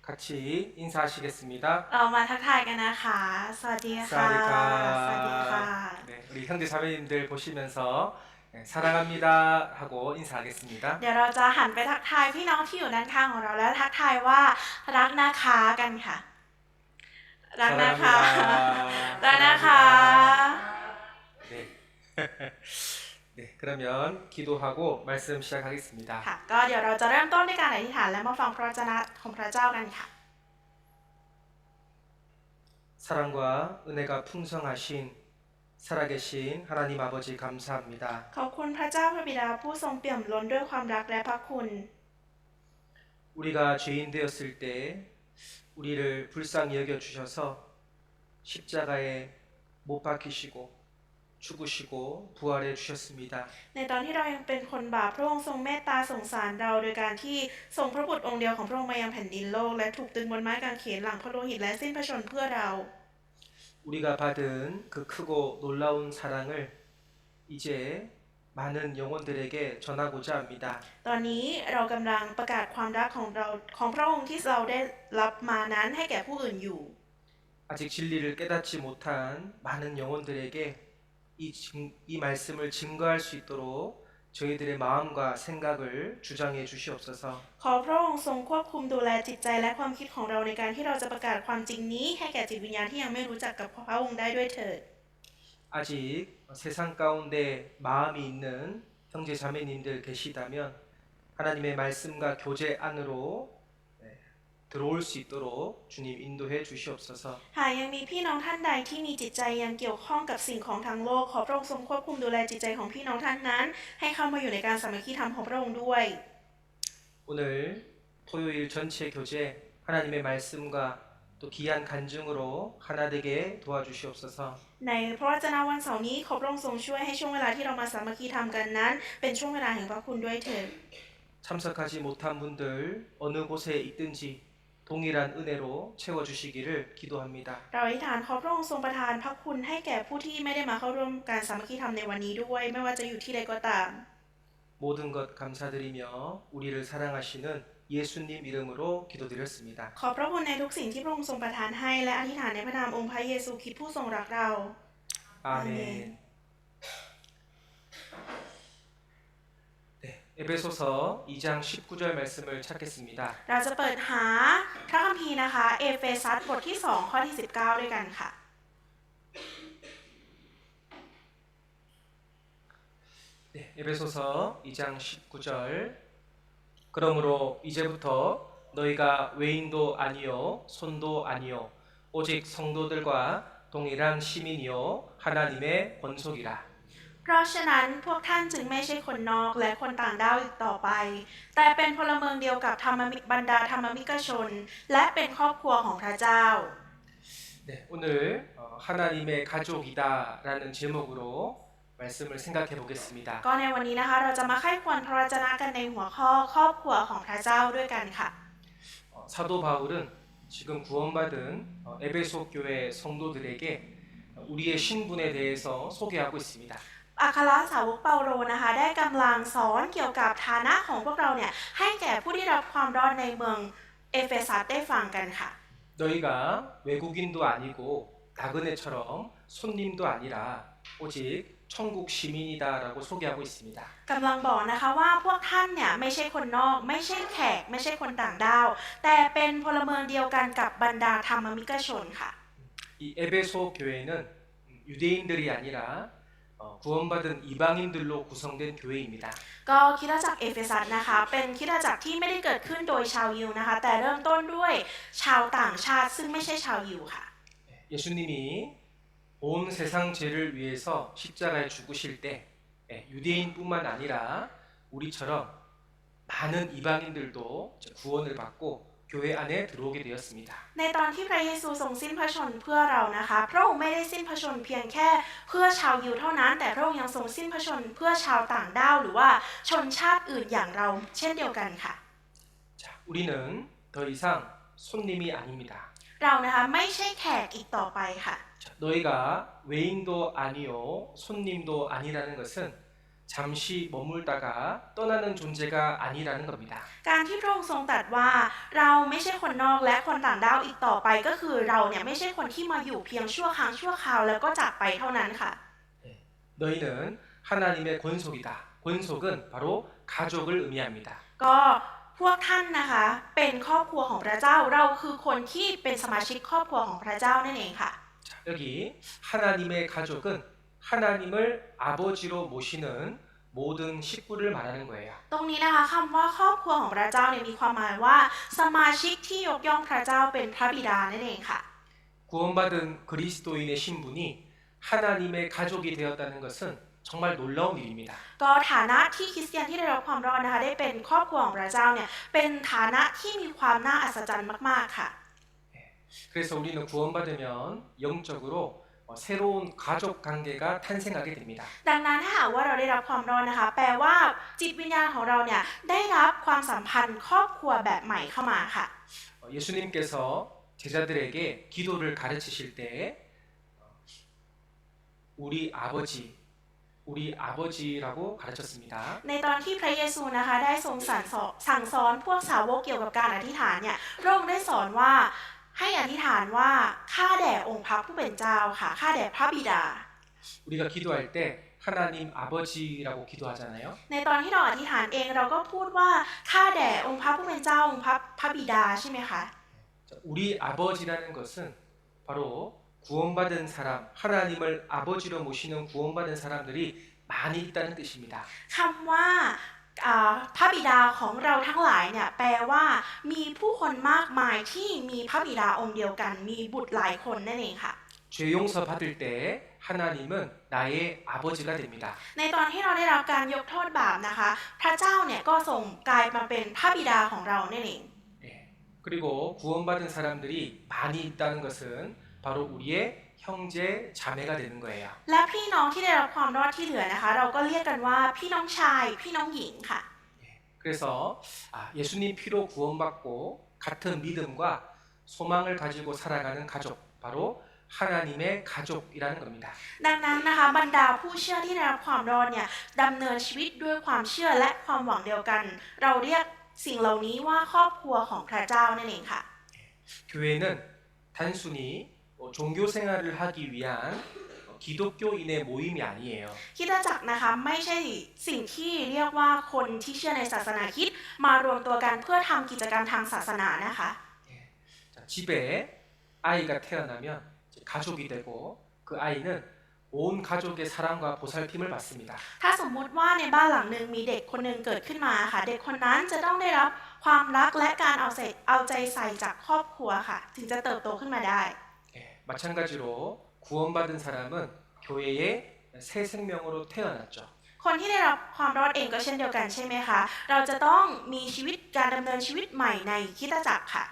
같이 인사하시겠습니다. เรามาทักทายกันนะคะ สวัสดีค่ะ สวัสดีค่ะ 사와디카. 네, 우리 형제 자매님들 보시면서 사랑합니다 하고 인사하겠습니다. เดี๋ยวเราจะหันไปทักทายพี่น้องที่อยู่ด้านข้างของเราแล้วทักทายว่ารักนะคะกันค่ะ รักนะคะ 사랑합니다. รักนะคะ 네. 네, 그러면 기도하고 말씀 시작하겠습니다. ค่ะก็เดี๋ยวเราจะเริ่มต้นด้วยการอธิษฐานและมาฟังพระวจนะของพระเจ้ากันค่ะ 사랑과 은혜가 풍성하신 살아계신 하나님 아버지 감사합니다. ขอบคุณพระเจ้าพระบิดาผู้ทรงเปี่ยมล้นด้วยความรักและพระคุณ 우리가 죄인 되었을 때 우리를 불쌍히 여겨 주셔서 십자가에 못 박히시고 죽으시고 부활해 주셨습니다. ในตอนที่เรายังเป็นคนบาปพระองค์ทรงเมตตาสงสารเราโดยการที่ส่งพระบุตรองค์เดียวของพระองค์มายังแผ่นดินโลกและถูกตรึงบนไม้กางเขนหลังพระโลหิตและสิ้นพระชนม์เพื่อเรา 우리가 받은 그 크고 놀라운 사랑을 이제 많은 영혼들에게 전하고자 합니다. ตอนนี้เรากำลังประกาศความรักของพระองค์ที่เราได้รับมานั้นให้แก่ผู้อื่นอยู่ 아직 진리를 깨닫지 못한 많은 영혼들에게 이 말씀을 증거할 수 있도록 저희들의 마음과 생각을 주장해 주시옵소서. ขอพระองค์ทรงควบคุมดูแลจิตใจและความคิดของเราในการที่เราจะประกาศความจริงนี้ให้แก่จิตวิญญาณที่ยังไม่รู้จักกับพระองค์ได้ด้วยเถิด 아직 세상 가운데 마음이 있는 형제 자매님들 계시다면 하나님의 말씀과 교제 안으로 들어올 수 있도록 주님 인도해 주시옵소서. หากยังมีพี่น้องท่านใดที่มีจิตใจยังเกี่ยวข้องกับสิ่งของทางโลกขอพระองค์ทรงควบคุมดูแลจิตใจของพี่น้องท่านนั้นให้เข้ามาอยู่ในการสามัคคีธรรมของพระองค์ด้วย 오늘 토요일 전체 교제 하나님의 말씀과 또 귀한 간증으로 하나 되게 도와주시옵소서. ในพระวจนะวันเสาร์นี้ขอพระองค์ทรงช่วยให้ช่วงเวลาที่เรามาสามัคคีธรรมกันนั้นเป็นช่วงเวลาแห่งพระคุณด้วยเถิด 참석하지 못한 분들 어느 곳에 있든지 동일한 은혜로 채워주시기를 기도합니다. เราอธิษฐานขอพระองค์ทรงประทานพระคุณให้แก่ผู้ที่ไม่ได้มาเข้าร่วมการสามัคคีธรรมในวันนี้ด้วยไม่ว่าจะอยู่ที่ใดก็ตาม 모든 것 감사드리며 우리를 사랑하시는 예수님 이름으로 기도드렸습니다. ขอพระคุณในทุกสิ่งที่พระองค์ทรงประทานให้และอธิษฐานในพระนามองค์พระเยซูคริสต์ผู้ทรงรักเรา 아멘. 네, 에베소서 2장 19절 말씀을 찾겠습니다. เราจะเปิดหาพระคัมภีร์นะคะเอเฟซัสบทที่2ข้อที่19ด้วยกันค่ะ 네, 에베소서 2장 19절. 그러므로 이제부터 너희가 외인도 아니요 손도 아니요 오직 성도들과 동일한 시민이요 하나님의 권속이라. เพราะฉะนั้นพวกท่านจึงไม่ใช่คนนอกและคนต่างด้าวอีกต่อไปแต่เป็นพลเมืองเดียวกับบรรดาธรรมมิกชนและเป็นครอบครัวของพระเจ้า 네, 오늘 하나님의 가족이다라는 제목으로 말씀을 생각해 보겠습니다. ก็ในวันนี้นะคะเราจะมาไข้ควรพระวจนะกันในหัวข้อครอบครัวของพระเจ้าด้วยกันค่ะ 사도 바울은 지금 구원받은 에베소 교회 성도들에게 우리의 신분에 대해서 소개하고 있습니다. อัครสาวกเปาโลนะคะได้กำลังสอนเกี่ยวกับฐานะของพวกเราเนี่ยให้แก่ผู้ที่รับความรอดในเมืองเอเฟซัสได้ฟังกันค่ะ 너희가 외국인도 아니고 나그네처럼 손님도 아니라 오직 천국 시민이다라고 소개하고 있습니다. กำลังบอกนะคะว่าพวกท่านเนี่ยไม่ใช่คนนอกไม่ใช่แขกไม่ใช่คนต่างดาวแต่เป็นพลเมืองเดียวกันกับบรรดาธรรมมิกชนค่ะ 이 에베소 교회는 유대인들이 아니라 구원받은 이방인들로 구성된 교회입니다. ก็คริสตจักรเอเฟซัสนะคะเป็นคริสตจักรที่ไม่ได้เกิดขึ้นโดยชาวยิวนะคะแต่เริ่มต้นด้วยชาวต่างชาติซึ่งไม่ใช่ชาวยิวค่ะ 예수님이 온 세상 죄를 위해서 십자가에 죽으실 때 유대인뿐만 아니라 우리처럼 많은 이방인들도 구원을 받고 교회 안에 들어오게 되었습니다. ในตอนที่พระเยซูทรงสิ้นพระชนม์เพื่อเรานะคะพระองค์ไม่ได้สิ้นพระชนม์เพียงแค่เพื่อชาวยิวเท่านั้นแต่พระองค์ยังทรงสิ้นพระชนม์เพื่อชาวต่างด้าวหรือว่าชนชาติอื่นอย่างเราเช่นเดียวกันค่ะ 자, 우리는 더 이상 손님이 아닙니다. เรานะคะไม่ใช่แขกอีกต่อไปค่ะ 자, 너희가 외인도 아니요 손님도 아니라는 것은 잠시 머물다가 떠나는 존재가 아니라는 겁니다. การที่พระองค์ทรงตรัสว่าเราไม่ใช่คนนอกและคนต่างดาวอีกต่อไปก็คือเราเนี่ยไม่ใช่คนที่มาอยู่เพียงชั่วครั้งชั่วคราวแล้วก็จากไปเท่านั้นค่ะ 너희는 하나님의 권속이다. 권속은 바로 가족을 의미합니다. ก็พวกท่านนะคะเป็นครอบครัวของพระเจ้าเราคือคนที่เป็นสมาชิกครอบครัวของพระเจ้านั่นเองค่ะ 자, 여기 하나님의 가족은 하나님을 아버지로 모시는 모든 식구를 말하는 거예요. ตรงนี้นะคะคำว่าครอบครัวของพระเจ้าเนี่ยมีความหมายว่าสมาชิกที่ยกย่องพระเจ้าเป็นพระบิดานั่นเองค่ะ 구원받은 그리스도인의 신분이 하나님의 가족이 되었다는 것은 정말 놀라운 일입니다. ก็ฐานะที่คริสเตียนที่ได้รับความรอดนะคะได้เป็นครอบครัวของพระเจ้าเนี่ยเป็นฐานะที่มีความน่าอัศจรรย์มากๆค่ะ 그래서 우리는 구원받으면 영적으로 새로운 가족 관계가 탄생하게 됩니다. ดังนั้นถ้าหากว่าเราได้รับความรอดนะคะแปลว่าจิตวิญญาณของเราเนี่ยได้รับความสัมพันธ์ครอบครัวแบบใหม่เข้ามาค่ะ 예수님께서 제자들에게 기도를 가르치실 때 우리 아버지라고 가르쳤습니다. ในตอนที่พระเยซูนะคะได้ทรงสั่งสอนพวกสาวกเกี่ยวกับการอธิษฐานเนี่ยพระองค์ได้สอนว่าให้อธิษฐานว่าข้าแด่องค์พระผู้เป็นเจ้าค่ะข้าแด่พระบิดา 우리가 기도할 때 하나님 아버지라고 기도하잖아요. ในตอนที่เราอธิษฐานเองเราก็พูดว่าข้าแด่องค์พระผู้เป็นเจ้าองค์พระบิดาใช่ไหมคะ 우리 아버지라는 것은 바로 구원받은 사람, 하나님을 아버지로 모시는 구원받은 사람들이 많이 있다는 뜻입니다. คำว่าพระบิดาของเราทั้งหลายเนี่ยแปลว่ามีผู้คนมากมายที่มีพระบิดาองค์เดียวกันมีบุตรหลายคนนั่นเองค่ะ 죄 용서 받을 때 하나님은 나의 아버지가 됩니다. ในตอนที่เราได้รับการยกโทษบาปนะคะพระเจ้าเนี่ยก็ทรงกลายมาเป็นพระบิดาของเรานั่นเอง 그리고 구원받은 사람들이 많이 있다는 것은 바로 우리의 형제 자매가 되는 거예요. และพี่น้องที่ได้รับความรอดที่เหลือนะคะเราก็เรียกกันว่าพี่น้องชายพี่น้องหญิงค่ะ 그래서 예수님 피로 구원받고 같은 믿음과 소망을 가지고 살아가는 가족, 바로 하나님의 가족이라는 겁니다. ดังนั้นนะคะบรรดาผู้เชื่อที่ได้รับความรอดเนี่ยดำเนินชีวิตด้วยความเชื่อและความหวังเดียวกัน เราเรียกสิ่งเหล่านี้ว่าครอบครัวของพระเจ้านั่นเองค่ะ 교회는 단순히 종교 생활을 하기 위한 기독교인의 모임이 아니에요. คริสตจักรนะคะไม่ใช่สิ่งที่เรียกว่าคนที่เชื่อในศาสนาคริสต์มารวมตัวกันเพื่อทำกิจกรรมทางศาสนานะคะ 자, 집에 아이가 태어나면 이제 가족이 되고 그 아이는 온 가족의 사랑과 보살핌을 받습니다. ถ้าสมมุติว่าในบ้านหลังหนึ่งมีเด็กคนหนึ่งเกิดขึ้นมาค่ะเด็กคนนั้นจะต้องได้รับความรักและการเอาใจใส่จากครอบครัวค่ะถึงจะเติบโตขึ้นมาได้ 마찬가지로 구원받은 사람은 교회의 새 생명으로 태어났죠. คนที่ได้รับความรอดเองก็เช่นเดียวกันใช่ไหมคะเราจะต้องมีชีวิตการดำเนินชีวิตใหม่ในคริสตจักรค่ะ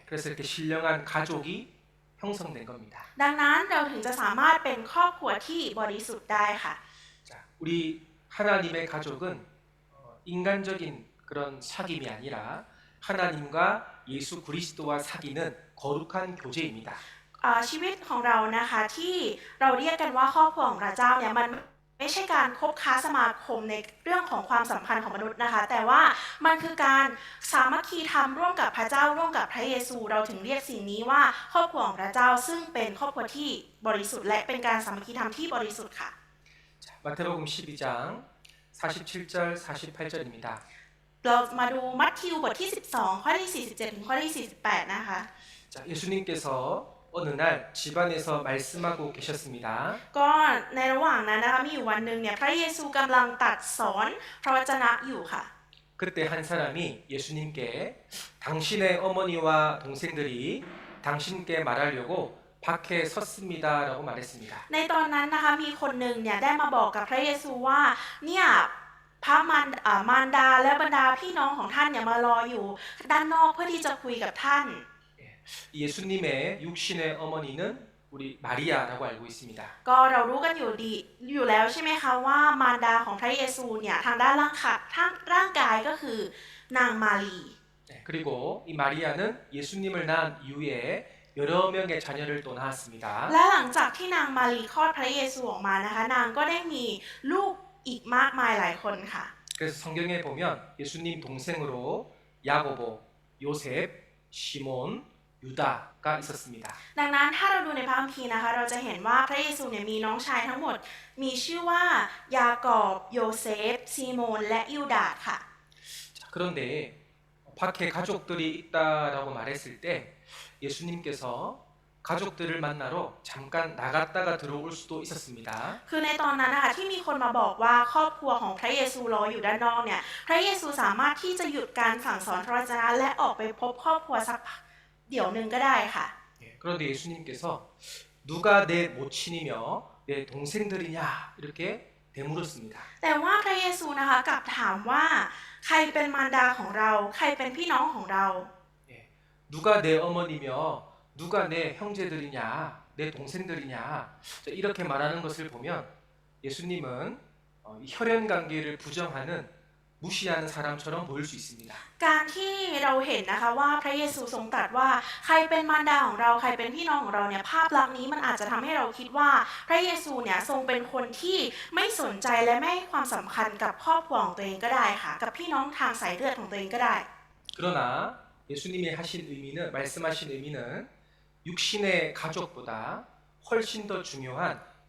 그래서 이렇게 신령한 가족이 형성된 겁니다. ดังนั้นเราถึงจะสามารถเป็นครอบครัวที่บริสุทธิ์ได้ค่ะ 자, 우리 하나님의 가족은 인간적인 그런 사귐이 아니라 하나님과 예수 그리스도와 사귀는 거룩한 교제입니다. ชีวิตของเรานะคะที่เราเรียกกันว่าครอบครัวของพระเจ้าเนี่ยมันไม่ใช่การคบค้าสมาคมในเรื่องของความสัมพันธ์ของมนุษย์นะคะแต่ว่ามันคือการสามัคคีธรรมร่วมกับพระเจ้าร่วมกับพระเยซูเราถึงเรียกสิ่งนี้ว่าครอบครัวของพระเจ้าซึ่งเป็นครอบครัวที่บริสุทธิ์และเป็นการสามัคคีธรรมที่บริสุทธิ์ค่ะ 자, 마태복음 12장 47절 48절입니다. เรามาดูมัทธิวบทที่12ข้อที่47ถึงข้อที่48นะคะ 자, 예수님께서 어느 날 집안에서 말씀하고 계셨습니다. ก็ในระหว่างนั้นนะคะมีอยู่วันหนึ่งเนี่ยพระเยซูกำลังตรัสสอนพระวจนะอยู่ค่ะ 그때 한 사람이 예수님께 당신의 어머니와 동생들이 당신께 말하려고 밖에 섰습니다라고 말했습니다. ในตอนนั้นนะคะมีคนหนึ่งเนี่ยได้มาบอกกับพระเยซูว่าเนี่ยพระมารดาและบรรดาพี่น้องของท่านเนี่ยมารออยู่ด้านนอกเพื่อที่จะคุยกับท่าน 예수님의 육신의 어머니는 우리 마리아라고 알고 있습니다. ก็เรารู้กันอยู่แล้วใช่ไหมคะว่ามารดาของพระเยซูเนี่ยทางด้านร่างกายก็คือนางมารี 그리고 이 마리아는 예수님을 낳은 이후에 여러 명의 자녀를 또 낳았습니다. และหลังจากที่นางมารีคลอดพระเยซูออกมานะคะนางก็ได้มีลูก อีกมากมายหลายคนค่ะ 그래서 성경에 보면 예수님 동생으로 야고보, 요셉, 시몬, 유다가 있었습니다. ดังนั้นถ้าเราดูในพระคัมภีร์นะคะเราจะเห็นว่าพระเยซูเนี่ยมีน้องชายทั้งหมดมีชื่อว่ายากอบโยเซฟซีโมนและยูดาสค่ะ 자, 그런데 밖에 가족들이 있다라고 말했을 때 예수님께서 가족들을 만나러 잠깐 나갔다가 들어올 수도 있었습니다. คือในตอนนั้นนะคะที่มีคนมาบอกว่าครอบครัวของพระเยซูรออยู่ด้านนอกเนี่ยพระเยซูสามารถที่จะหยุดการสั่งสอนพระวจนะและออกไปพบครอบครัวสักเดี๋ยวหนึ่งก็ได้ค่ะ 예, 그런데 예수님께서 누가 내 모친이며 내 동생들이냐 이렇게 되물었습니다. แต่ว่าพระเยซูนะคะกลับถามว่าใครเป็นมารดาของเราใครเป็นพี่น้องของเรา 예, 누가 내 어머니며 누가 내 형제들이냐 내 동생들이냐 자, 이렇게 말하는 것을 보면 예수님은 이 혈연 관계를 부정하는 무시하는 사람처럼 보일 수 있습니다. การที่เราเห็นนะคะว่าพระเยซูทรงตรัสว่าใครเป็นมารดาของเราใครเป็นพี่น้องของเราเนี่ยภาพลักษณ์นี้มันอาจจะทำให้เราคิดว่าพระเยซูเนี่ยทรงเป็นคนที่ไม่สนใจและไม่ให้ความสำคัญกับครอบครัวของตัวเองก็ได้ค่ะกับพี่น้องทางสายเลือดของตัวเองก็ได้ 그러나 예수님이 하신 의미는 말씀하신 의미는 육신의 가족보다 훨씬 더 중요한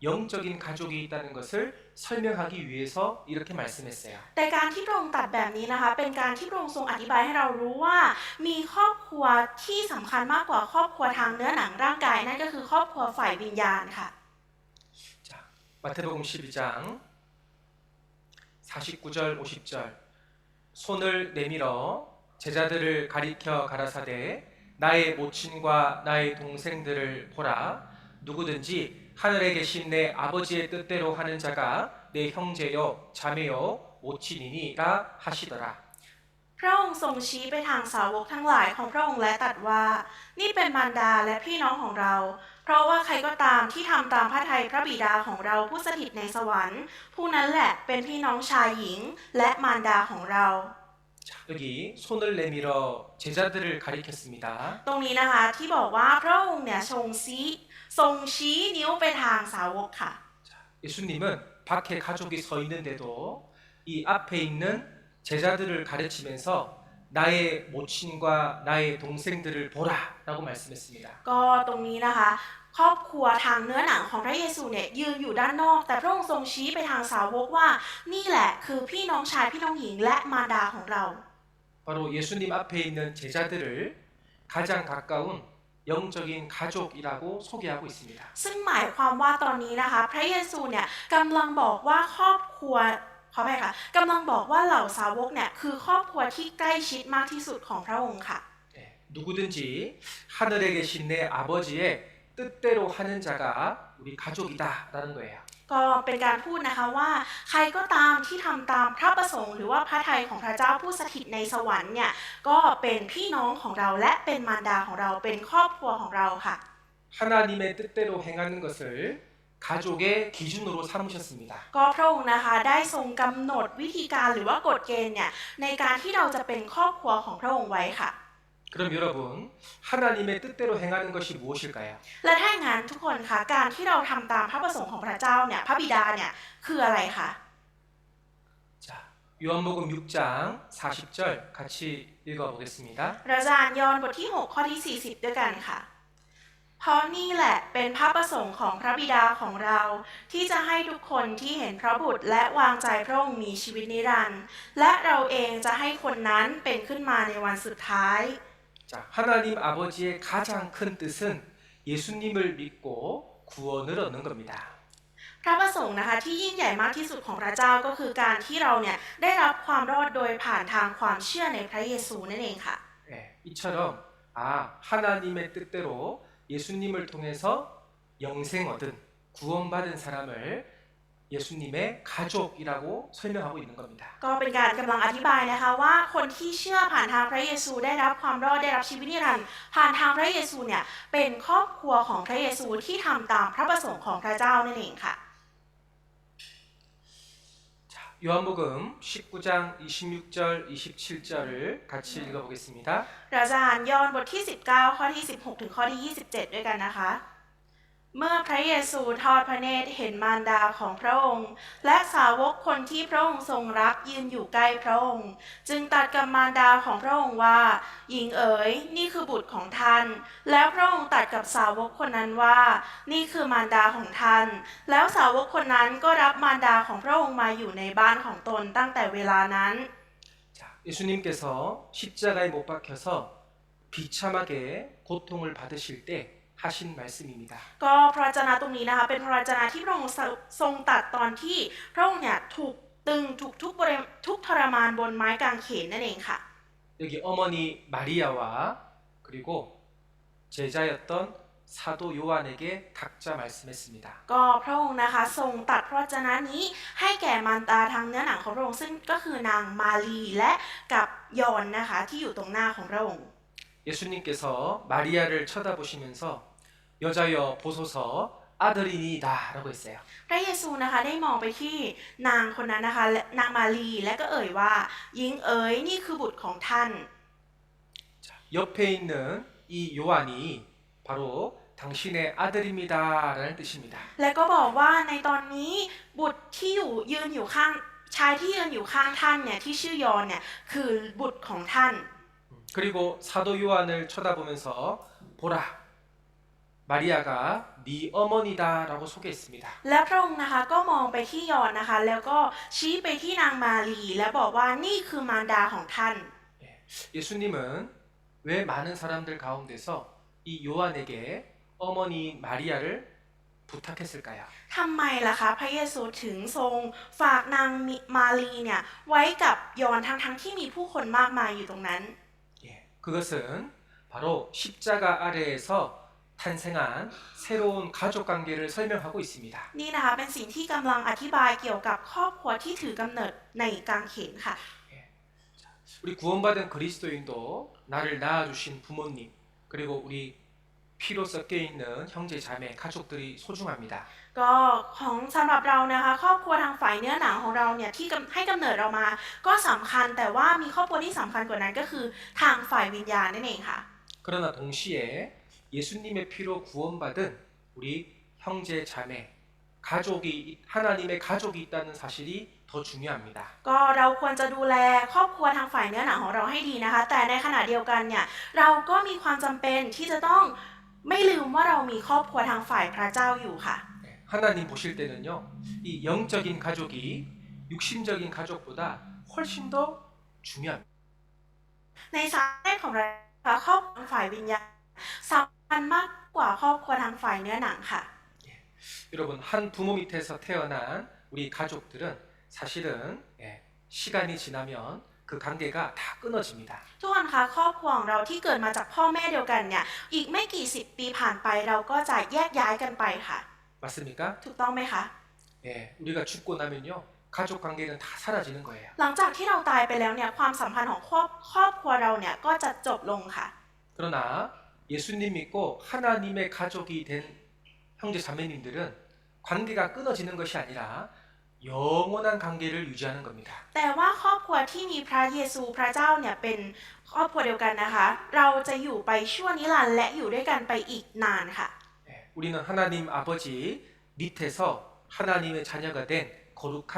영적인 가족이 있다는 것을 설명하기 위해서 이렇게 말씀했어요. แต่การที่พระองค์ตรัสแบบนี้นะคะเป็นการที่พระองค์ทรงอธิบายให้เรารู้ว่ามีครอบครัวที่สำคัญมากกว่าครอบครัวทางเนื้อหนังร่างกายนั่นก็คือครอบครัวฝ่ายวิญญาณค่ะ 자, 마태복음 12장 49절 50절 손을 내밀어 제자들을 가리켜 가라사대 나의 모친과 나의 동생들을 보라 누구든지 하늘에 계신 내 아버지의 뜻대로 하는 자가 내 형제요 자매요 모친이니라 하시더라. พระองค์ทรงชี้ไปทางสาวกทั้งหลายของพระองค์และตรัสว่านี่เป็นมารดาและพี่น้องของเราเพราะว่าใครก็ตามที่ทำตามพระทัยพระบิดาของเราผู้สถิตในสวรรค์ผู้นั้นแหละเป็นพี่น้องชายหญิงและมารดาของเรา 자, 여기 손을 내밀어 제자들을 가리켰습니다. ตรงนี้นะคะที่บอกว่าพระองค์เนี่ยทรงชี้นิ้วไปทางสาวกค่ะ 자, 예수님은 밖에 가족이 서 있는데도 이 앞에 있는 제자들을 가르치면서 나의 모친과 나의 동생들을 보라라고 말씀했습니다. ก็ตรงนี้นะคะครอบครัวทางเนื้อหนังของพระเยซูเนี่ยยืนอยู่ด้านนอกแต่พระองค์ทรงชี้ไปทางสาวกว่านี่แหละคือพี่น้องชายพี่น้องหญิงและมารดาของเรา 바로 예수님 앞에 있는 제자들을 가장 가까운 영적인 가족이라고 소개하고 있습니다. ซึ่งหมายความว่าตอนนี้นะคะพระเยซูเนี่ยกำลังบอกว่าครอบครัวขออภัยค่ะกำลังบอกว่าเหล่าสาวกเนี่ยคือครอบครัวที่ใกล้ชิดมากที่สุดของพระองค์ค่ะ 네, 누구든지 하늘에 계신 내 아버지의 뜻대로 하는 자가 우리 가족이다라는 거예요. ก็เป็นการพูดนะคะว่าใครก็ตามที่ทำตามพระประสงค์หรือว่าพระทัยของพระเจ้าผู้สถิตในสวรรค์เนี่ยก็เป็นพี่น้องของเราและเป็นมารดาของเราเป็นครอบครัวของเราค่ะ 하나님의 뜻대로 행하는 것을 가족의 기준으로 삼으셨습니다. ก็พระองค์นะคะได้ทรงกำหนดวิธีการหรือว่ากฎเกณฑ์เนี่ยในการที่เราจะเป็นครอบครัวของพระองค์ไว้ค่ะ 그럼 여러분 하나님의 뜻대로 행하는 것이 무엇일까요? และถ้าอย่างนั้นทุกคนคะการที่เราทำตามพระประสงค์ของพระเจ้าเนี่ยพระบิดาเนี่ยคืออะไรคะ 자, 요한복음 6장 40절 같이 읽어보겠습니다. เราจะอ่านยอห์นบทที่6ข้อที่40ด้วยกันค่ะเพราะนี่แหละเป็นพระประสงค์ของพระบิดาของเราที่จะให้ทุกคนที่เห็นพระบุตรและวางใจพระองค์มีชีวิตนิรันดร์และเราเองจะให้คนนั้นเป็นขึ้นมาในวันสุดท้าย 자, 하나님 아버지의 가장 큰 뜻은 예수님을 믿고 구원을 얻는 겁니다. พระประสงค์นะคะที่ยิ่งใหญ่มากที่สุดของพระเจ้าก็คือการที่เราเนี่ยได้รับความรอดโดยผ่านทางความเชื่อในพระเยซูนั่นเองค่ะ 네, 이처럼 하나님의 뜻대로 예수님을 통해서 영생 얻은 구원받은 사람을 예수님의 가족이라고 설명하고 있는 겁니다. ก็เป็นการกำลังอธิบายนะคะว่าคนที่เชื่อผ่านทางพระเยซูได้รับความรอดได้รับชีวิตนิรันดร์ผ่านทางพระเยซูเนี่ยเป็นครอบครัวของพระเยซูที่ทำตามพระประสงค์ของพระเจ้านั่นเองค่ะ 자, 요한복음 19장 26절 27절을 같이 읽어보겠습니다. เราจะอ่านยอห์นบทที่19ข้อที่16ถึงข้อที่27ด้วยกันนะคะ เมื่อพระเยซูทอดพระเนตรเห็นมารดาของพระองค์ และสาวกคนที่พระองค์ทรงรักยืนอยู่ใกล้พระองค์ จึงตรัสกับมารดาของพระองค์ว่า หญิงเอ๋ยนี่คือบุตรของท่าน แล้วพระองค์ตรัสกับสาวกคนนั้นว่า นี่คือมารดาของท่าน แล้วสาวกคนนั้นก็รับมารดาของพระองค์มาอยู่ในบ้านของตนตั้งแต่เวลานั้น 자, 예수님께서 십자가에 못 박혀서 비참하게 고통을 받으실 때 하신 말씀입니다. ก็พระวจนะตรงนี้นะคะเป็นพระวจนะที่พระองค์ทรงตรัสตอนที่พระองค์เนี่ยถูกตึงถูกทุกทรมานบนไม้กางเขนนั่นเองค่ะ 여기 어머니 마리아와 그리고 제자였던 사도 요한에게 각자 말씀했습니다. ก็พระองค์นะคะทรงตรัสพระวจนะนี้ให้แก่มารดาทางเนื้อหนังของพระองค์ซึ่งก็คือนางมารีและกับยอนนะคะที่อยู่ตรงหน้าของพระองค์ 예수님께서 마리아를 쳐다보시면서 여자여 보소서 아들이니이다라고 했어요. พระเยซูนะคะได้มองไปที่นางคนนั้นนะคะและนางมารีและก็เอ่ยว่าหญิงเอ๋ยนี่คือบุตรของท่าน 자, 옆에 있는 이 요한이 바로 당신의 아들입니다라는 뜻입니다. และก็บอกว่าในตอนนี้บุตรที่ยืนอยู่ข้างชายที่ยืนอยู่ข้างท่านเนี่ยที่ชื่อยอนเนี่ยคือบุตรของท่าน 그리고 사도 요한을 쳐다보면서 보라 마리아가 네 어머니다라고 소개했습니다. และพระองค์นะคะก็มองไปที่ยอนนะคะแล้วก็ชี้ไปที่นางมารีและบอกว่านี่คือมารดาของท่าน 예수님은 왜 많은 사람들 가운데서 이 요한에게 어머니 마리아를 부탁했을까요? ทำไมล่ะคะพระเยซูถึงทรงฝากนางมารีเนี่ยไว้กับยอนทั้งที่มีผู้คนมากมายอยู่ตรงนั้น 예, 그것은 바로 십자가 아래에서 탄생한 새로운 가족 관계를 설명하고 있습니다. นี่นะคะเป็นสิ่งที่กำลังอธิบายเกี่ยวกับครอบครัวที่ถือกำเนิดในกางเขนค่ะ 우리 구원받은 그리스도인도 나를 낳아주신 부모님 그리고 우리 피로 섞여 있는 형제 자매 가족들이 소중합니다. ก็ของสำหรับเรานะคะครอบครัวทางฝ่ายเนื้อหนังของเราเนี่ยที่ให้กำเนิดเรามาก็สำคัญแต่ว่ามีครอบครัวที่สำคัญกว่านั้นก็คือทางฝ่ายวิญญาณนั่นเองค่ะ 그러나 동시에 예수님의 피로 구원받은 우리 형제 자매 가족이 하나님의 가족이 있다는 사실이 더 중요합니다. ก็เราควรจะดูแลครอบครัวทางฝ่ายเนื้อหนังของเราให้ดีนะคะแต่ในขณะเดียวกันเนี่ยเราก็มีความจำเป็นที่จะต้องไม่ลืมว่าเรามีครอบครัวทางฝ่ายพระเจ้าอยู่ค่ะ 하나님 보실 때는요, 이 영적인 가족이 육신적인 가족보다 훨씬 더 중요합니다. ในสายแรกของเราครอบครัวทางฝ่ายวิญญาณสำคัญมากกว่าครอบครัวทางฝ่ายเนื้อหนังค่ะ 여러분 한 부모 밑에서 태어난 우리 가족들은 사실은 시간이 지나면 그 관계가 다 끊어집니다. ทุกคนคะครอบครัวของเราที่เกิดมาจากพ่อแม่เดียวกันเนี่ยอีกไม่กี่สิบปีผ่านไปเราก็จะแยกย้ายกันไปค่ะ 맞습니까? ถูกต้องไหมคะ 예, 우리가 죽고 나면요 가족 관계는 다 사라지는 거예요. หลังจากที่เราตายไปแล้วเนี่ยความสัมพันธ์ของครอบครัวเราเนี่ยก็จะจบลงค่ะ 그러나 예수님 믿고 하나님의 가족이 된 형제 자매님들은 관계가 끊어지는 것이 아니라 영원한 관계를 유지하는 겁니다. แต่ว่าครอบครัวที่มีพระเยซูพระเจ้าเนี่ยเป็นครอบครัวเดียวกันนะคะเราจะอยู่ไปชั่วนิรันดร์และอยู่ด้วยกันไปอีกนานค่ะ 예, 우리는 하나님 아버지 밑에서 하나님의 자녀가 된 거룩한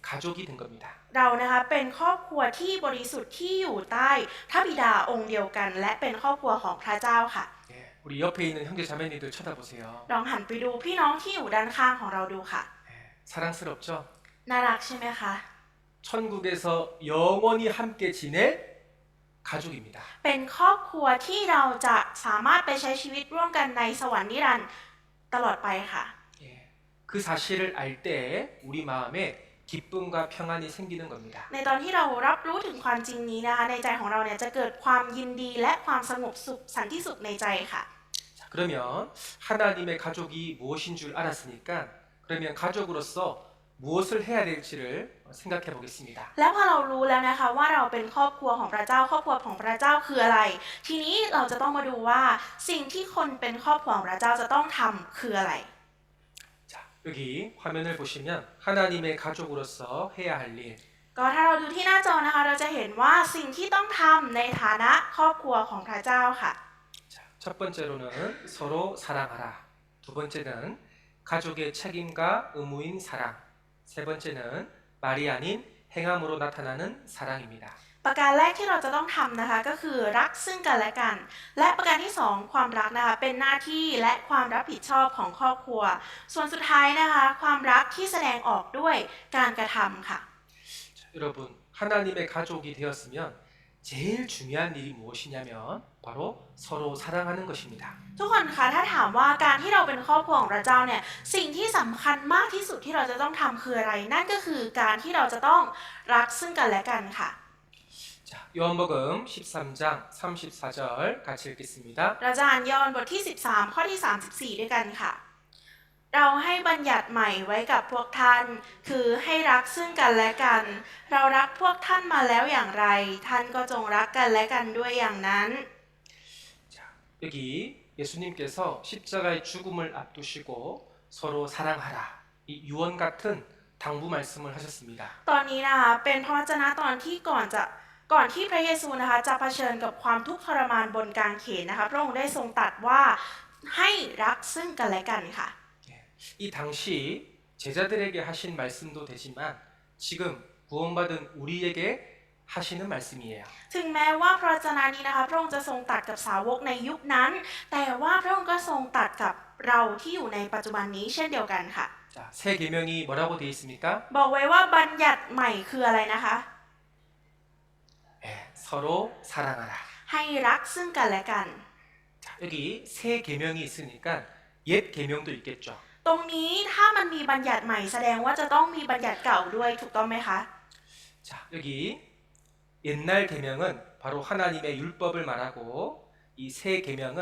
가족이 된 겁니다. เรานะคะเป็นครอบครัวที่บริสุทธิ์ที่อยู่ใต้พระบิดาองค์เดียวกัน และเป็นครอบครัวของพระเจ้าค่ะ 예, 우리 옆에 있는 형제 자매님들 쳐다보세요. ลองหันไปดูพี่น้องที่อยู่ด้านข้างของเราดูค่ะ 예, 사랑스럽죠? น่ารักใช่ไหมคะ 천국에서 영원히 함께 지낼 가족입니다. เป็นครอบครัวที่เราจะสามารถไปใช้ชีวิตร่วมกันในสวรรค์นิรันดร์ตลอดไปค่ะ 예, 그 사실을 알 때 우리 마음에 기쁨과 평안이 생기는 겁니다. ในตอนที่เรารับรู้ถึงความจริงนี้นะคะในใจของเราเนี่ยจะเกิดความยินดีและความสงบสุขสันติสุขในใจค่ะ 자, 그러면 하나님의 가족이 무엇인 줄 알았으니까 그러면 가족으로서 무엇을 해야 될지를 생각해 보겠습니다. แล้วพอเรารู้แล้วนะคะว่าเราเป็นครอบครัวของพระเจ้าครอบครัวของพระเจ้าคืออะไร ทีนี้เราจะต้องมาดูว่าสิ่งที่คนเป็นครอบครัวของพระเจ้าจะต้องทำคืออะไร 자, 여기 화면을 보시면 하나님의 가족으로서 해야 할 일. ก็ถ้าเราดูที่หน้าจอนะคะเราจะเห็นว่าสิ่งที่ต้องทำในฐานะครอบครัวของพระเจ้าค่ะ 자, 첫 번째로는 서로 사랑하라. 두 두 번째는 가족의 책임과 의무인 사랑. 세 번째는 말이 아닌 행함으로 나타나는 사랑입니다. ประการแรกที่เราจะต้องทำนะคะก็คือรักซึ่งกันและกัน และประการที่สองความรักนะคะเป็นหน้าที่และความรับผิดชอบของครอบครัว ส่วนสุดท้ายนะคะความรักที่แสดงออกด้วยการกระทำค่ะ 자, 여러분, 하나님의 가족이 되었으면 제일 중요한 일이 무엇이냐면 바로 서로 사랑하는 것입니다. ทุกคนคะถ้าถามว่าการที่เราเป็นครอบครัวของพระเจ้าเนี่ยสิ่งที่สำคัญมากที่สุดที่เราจะต้องทำคืออะไร นั่นก็คือการที่เราจะต้องรักซึ่งกันและกันค่ะ 자, 요한복음 13장 34절 같이 읽겠습니다. เราจะอ่านยอห์นบทที่ 13 ข้อที่ 34 ด้วยกันค่ะ เราให้บัญญัติใหม่ไว้กับพวกท่าน คือให้รักซึ่งกันและกัน เรารักพวกท่านมาแล้วอย่างไร ท่านก็จงรักกันและกันด้วยอย่างนั้น 자, 여기 예수님께서 십자가의 죽음을 앞두시고 서로 사랑하라. 이 유언 같은 당부 말씀을 하셨습니다. ตอนนี้นะคะเป็นพระวจนะตอนที่ก่อนที่พระเยซูนะคะจะเผชิญกับความทุกข์ทรมานบนกางเขนนะคะพระองค์ได้ทรงตรัสว่าให้รักซึ่งกันและกันค่ะ 이 당시 제자들에게 하신 말씀도 되지만 지금 구원받은 우리에게 하시는 말씀이에요. ถึงแม้ว่าพระวจนะนี้นะคะพระองค์จะทรงตรัสกับสาวกในยุคนั้น แต่ว่าพระองค์ก็ทรงตรัสกับเราที่อยู่ในปัจจุบันนี้เช่นเดียวกันค่ะ 자, 새 계명이 뭐라고 되어 있습니까? บอกไว้ว่าบัญญัติใหม่คืออะไรนะคะ 네, 서로 사랑하라. ให้รักซึ่งกันและกัน 자, 여기 새 계명이 있으니까 옛 계명도 있겠죠. ตรงนี้ถ้ามันมีบัญญัติใหม่แสดงว่าจะต้องมีบัญญัติเก่าด้วยถูกต้องไหมคะ 자, 여기 옛날 계명은 바로 하나님의 율법을 말하고 이 새 계명은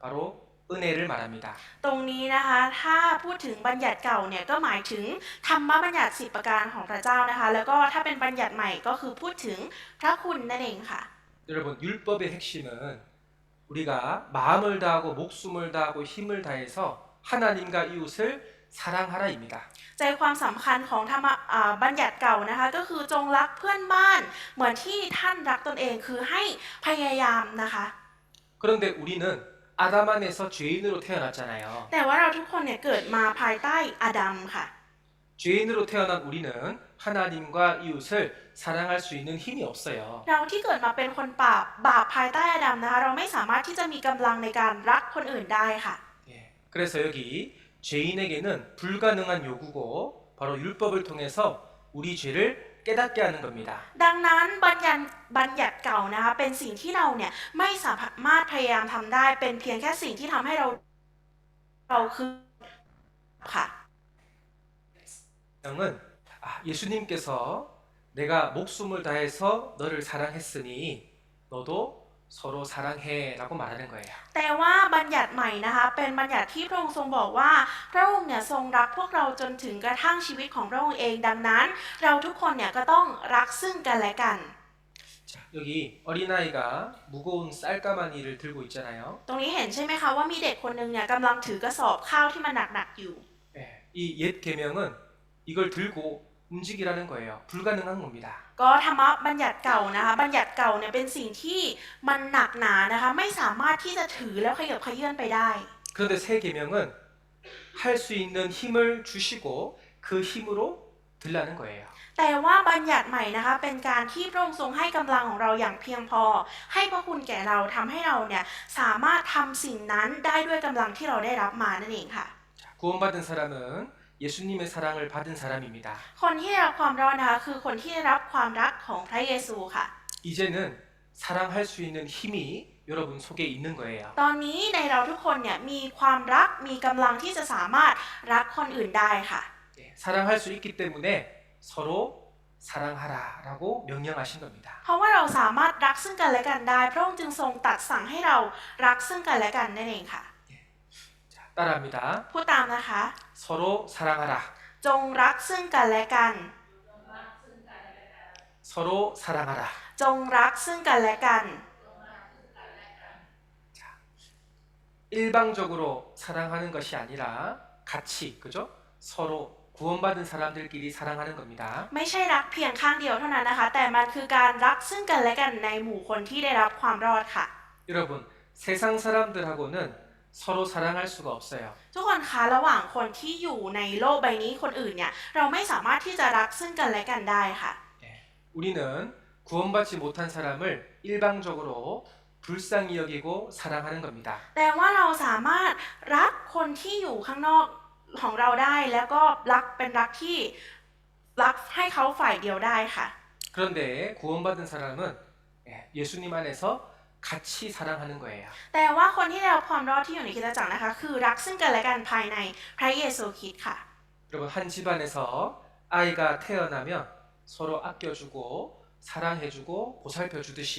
바로 은혜를 말합니다. ตรงนี้นะคะถ้าพูดถึงบัญญัติเก่าเนี่ยก็หมายถึงธรรมบัญญัติ10ประการของพระเจ้านะคะแล้วก็ถ้าเป็นบัญญัติใหม่ก็คือพูดถึงพระคุณนั่นเองค่ะ 여러분, 율법의 핵심은 우리가 마음을 다하고 목숨을 다하고 힘을 다해서 하나님과 이웃을 사랑하라입니다. ใจความสำคัญของธรรมบัญญัติเก่านะคะก็คือจงรักเพื่อนบ้านเหมือนที่ท่านรักตนเองคือให้พยายามนะคะ 그런데 우리는 아담 안에서 죄인으로 태어났잖아요. แต่ว่าเราทุกคนเนี่ยเกิดมาภายใต้อาดัมค่ะ 죄인으로 태어난 우리는 하나님과 이웃을 사랑할 수 있는 힘이 없어요. เราที่เกิดมาเป็นคนบาปภายใต้อาดัมนะคะเราไม่สามารถที่จะมีกำลังในการรักคนอื่นได้ค่ะ 예, 그래서 여기 죄인에게는 불가능한 요구고 바로 율법을 통해서 우리 죄를 깨닫게 하는 겁니다. ดังนั้นบัญญัติเก่านะคะเป็นสิ่งที่เราเนี่ยไม่สามารถพยายามทำได้เป็นเพียงแค่สิ่งที่ทำให้เราคือค่ะ 은 예수님께서 내가 목숨을 다해서 너를 사랑했으니 너도 서로 사랑해라고 말하는 거예요. แต่ว่าบัญญัติใหม่นะคะเป็นบัญญัติที่พระองค์ทรงบอกว่าพระองค์เนี่ยทรงรักพวกเราจนถึงกระทั่งชีวิตของพระองค์เองดังนั้น เราทุกคนเนี่ยก็ต้องรักซึ่งกันและกัน 자, 여기 어린아이가 무거운 쌀가마니를 들고 있잖아요. ตรงนี้เห็นใช่ไหมคะว่ามีเด็กคนหนึ่งเนี่ยกำลังถือกระสอบข้าวที่มันหนักๆอยู่ 예, 이 옛 계명은 이걸 들고 움직이라는 거예요. 불가능한 겁니다. ก็ธรรมบัญญัติเก่านะคะบัญญัติเก่าเนี่ยเป็นสิ่งที่มันหนักหนานะคะไม่สามารถที่จะถือแล้วขยับเขยื่อนไปได้ 그런데 새 계명은 할 수 있는 힘을 주시고 그 힘으로 들라는 거예요. แต่ว่าบัญญัติใหม่นะคะเป็นการที่พระองค์ทรงให้กำลังของเราอย่างเพียงพอ ให้พระคุณแก่เราทำให้เราเนี่ยสามารถทำสิ่งนั้นได้ด้วยกำลังที่เราได้รับมานั่นเองค่ะ 자, 구원받은 사람은 예수님의 사랑을 받은 사람입니다. คนที่ได้รับความรอดนะคะคือคนที่ได้รับความรักของพระเยซูค่ะ 이제는 사랑할 수 있는 힘이 여러분 속에 있는 거예요. ตอนนี้ในเราทุกคนเนี่ยมีความรักมีกำลังที่จะสามารถรักคนอื่นได้ค่ะ 예, 사랑할 수 있기 때문에 서로 사랑하라라고 명령하신 겁니다. เพราะว่าเราสามารถรักซึ่งกันและกันได้พระองค์จึงทรงตรัสสั่งให้เรารักซึ่งกันและกันนั่นเองค่ะ 자, 따라합니다. พูดตามนะคะ 서로 사랑하라. จงรักซึ่งกันและกัน 서로 사랑하라. จงรักซึ่งกันและกัน 일방적으로 사랑하는 것이 아니라 같이, 그죠? 서로 구원받은 사람들끼리 사랑하는 겁니다. ไม่ใช่รักเพียงข้างเดียวเท่านั้นนะคะ แต่มันคือการรักซึ่งกันและกันในหมู่คนที่ได้รับความรอดค่ะ 여러분, 세상 사람들하고는 서로 사랑할 수가 없어요. ทุกคนคะระหว่างคนที่อยู่ในโลกใบนี้คนอื่นเนี่ยเราไม่สามารถที่จะรักซึ่งกันและกันได้ค่ะ 예, 우리는 구원받지 못한 사람을 일방적으로 불쌍히 여기고 사랑하는 겁니다. แต่ว่าเราสามารถรักคนที่อยู่ข้างนอกของเราได้แล้วก็รักเป็นรักที่รักให้เขาฝ่ายเดียวได้ค่ะ 그런데 구원받은 사람은 예수님 안에서 같이 사랑하는 거예요. แต่ว่าคนที่ได้รับความรอดที่อยู่ในคริสตจักรนะคะคือรักซึ่งกันและกันภายในพระเยซูคริสต์ค่ะ 여러분 한 집안에서 아이가 태어나면 서로 아껴주고 사랑해주고 보살펴주듯이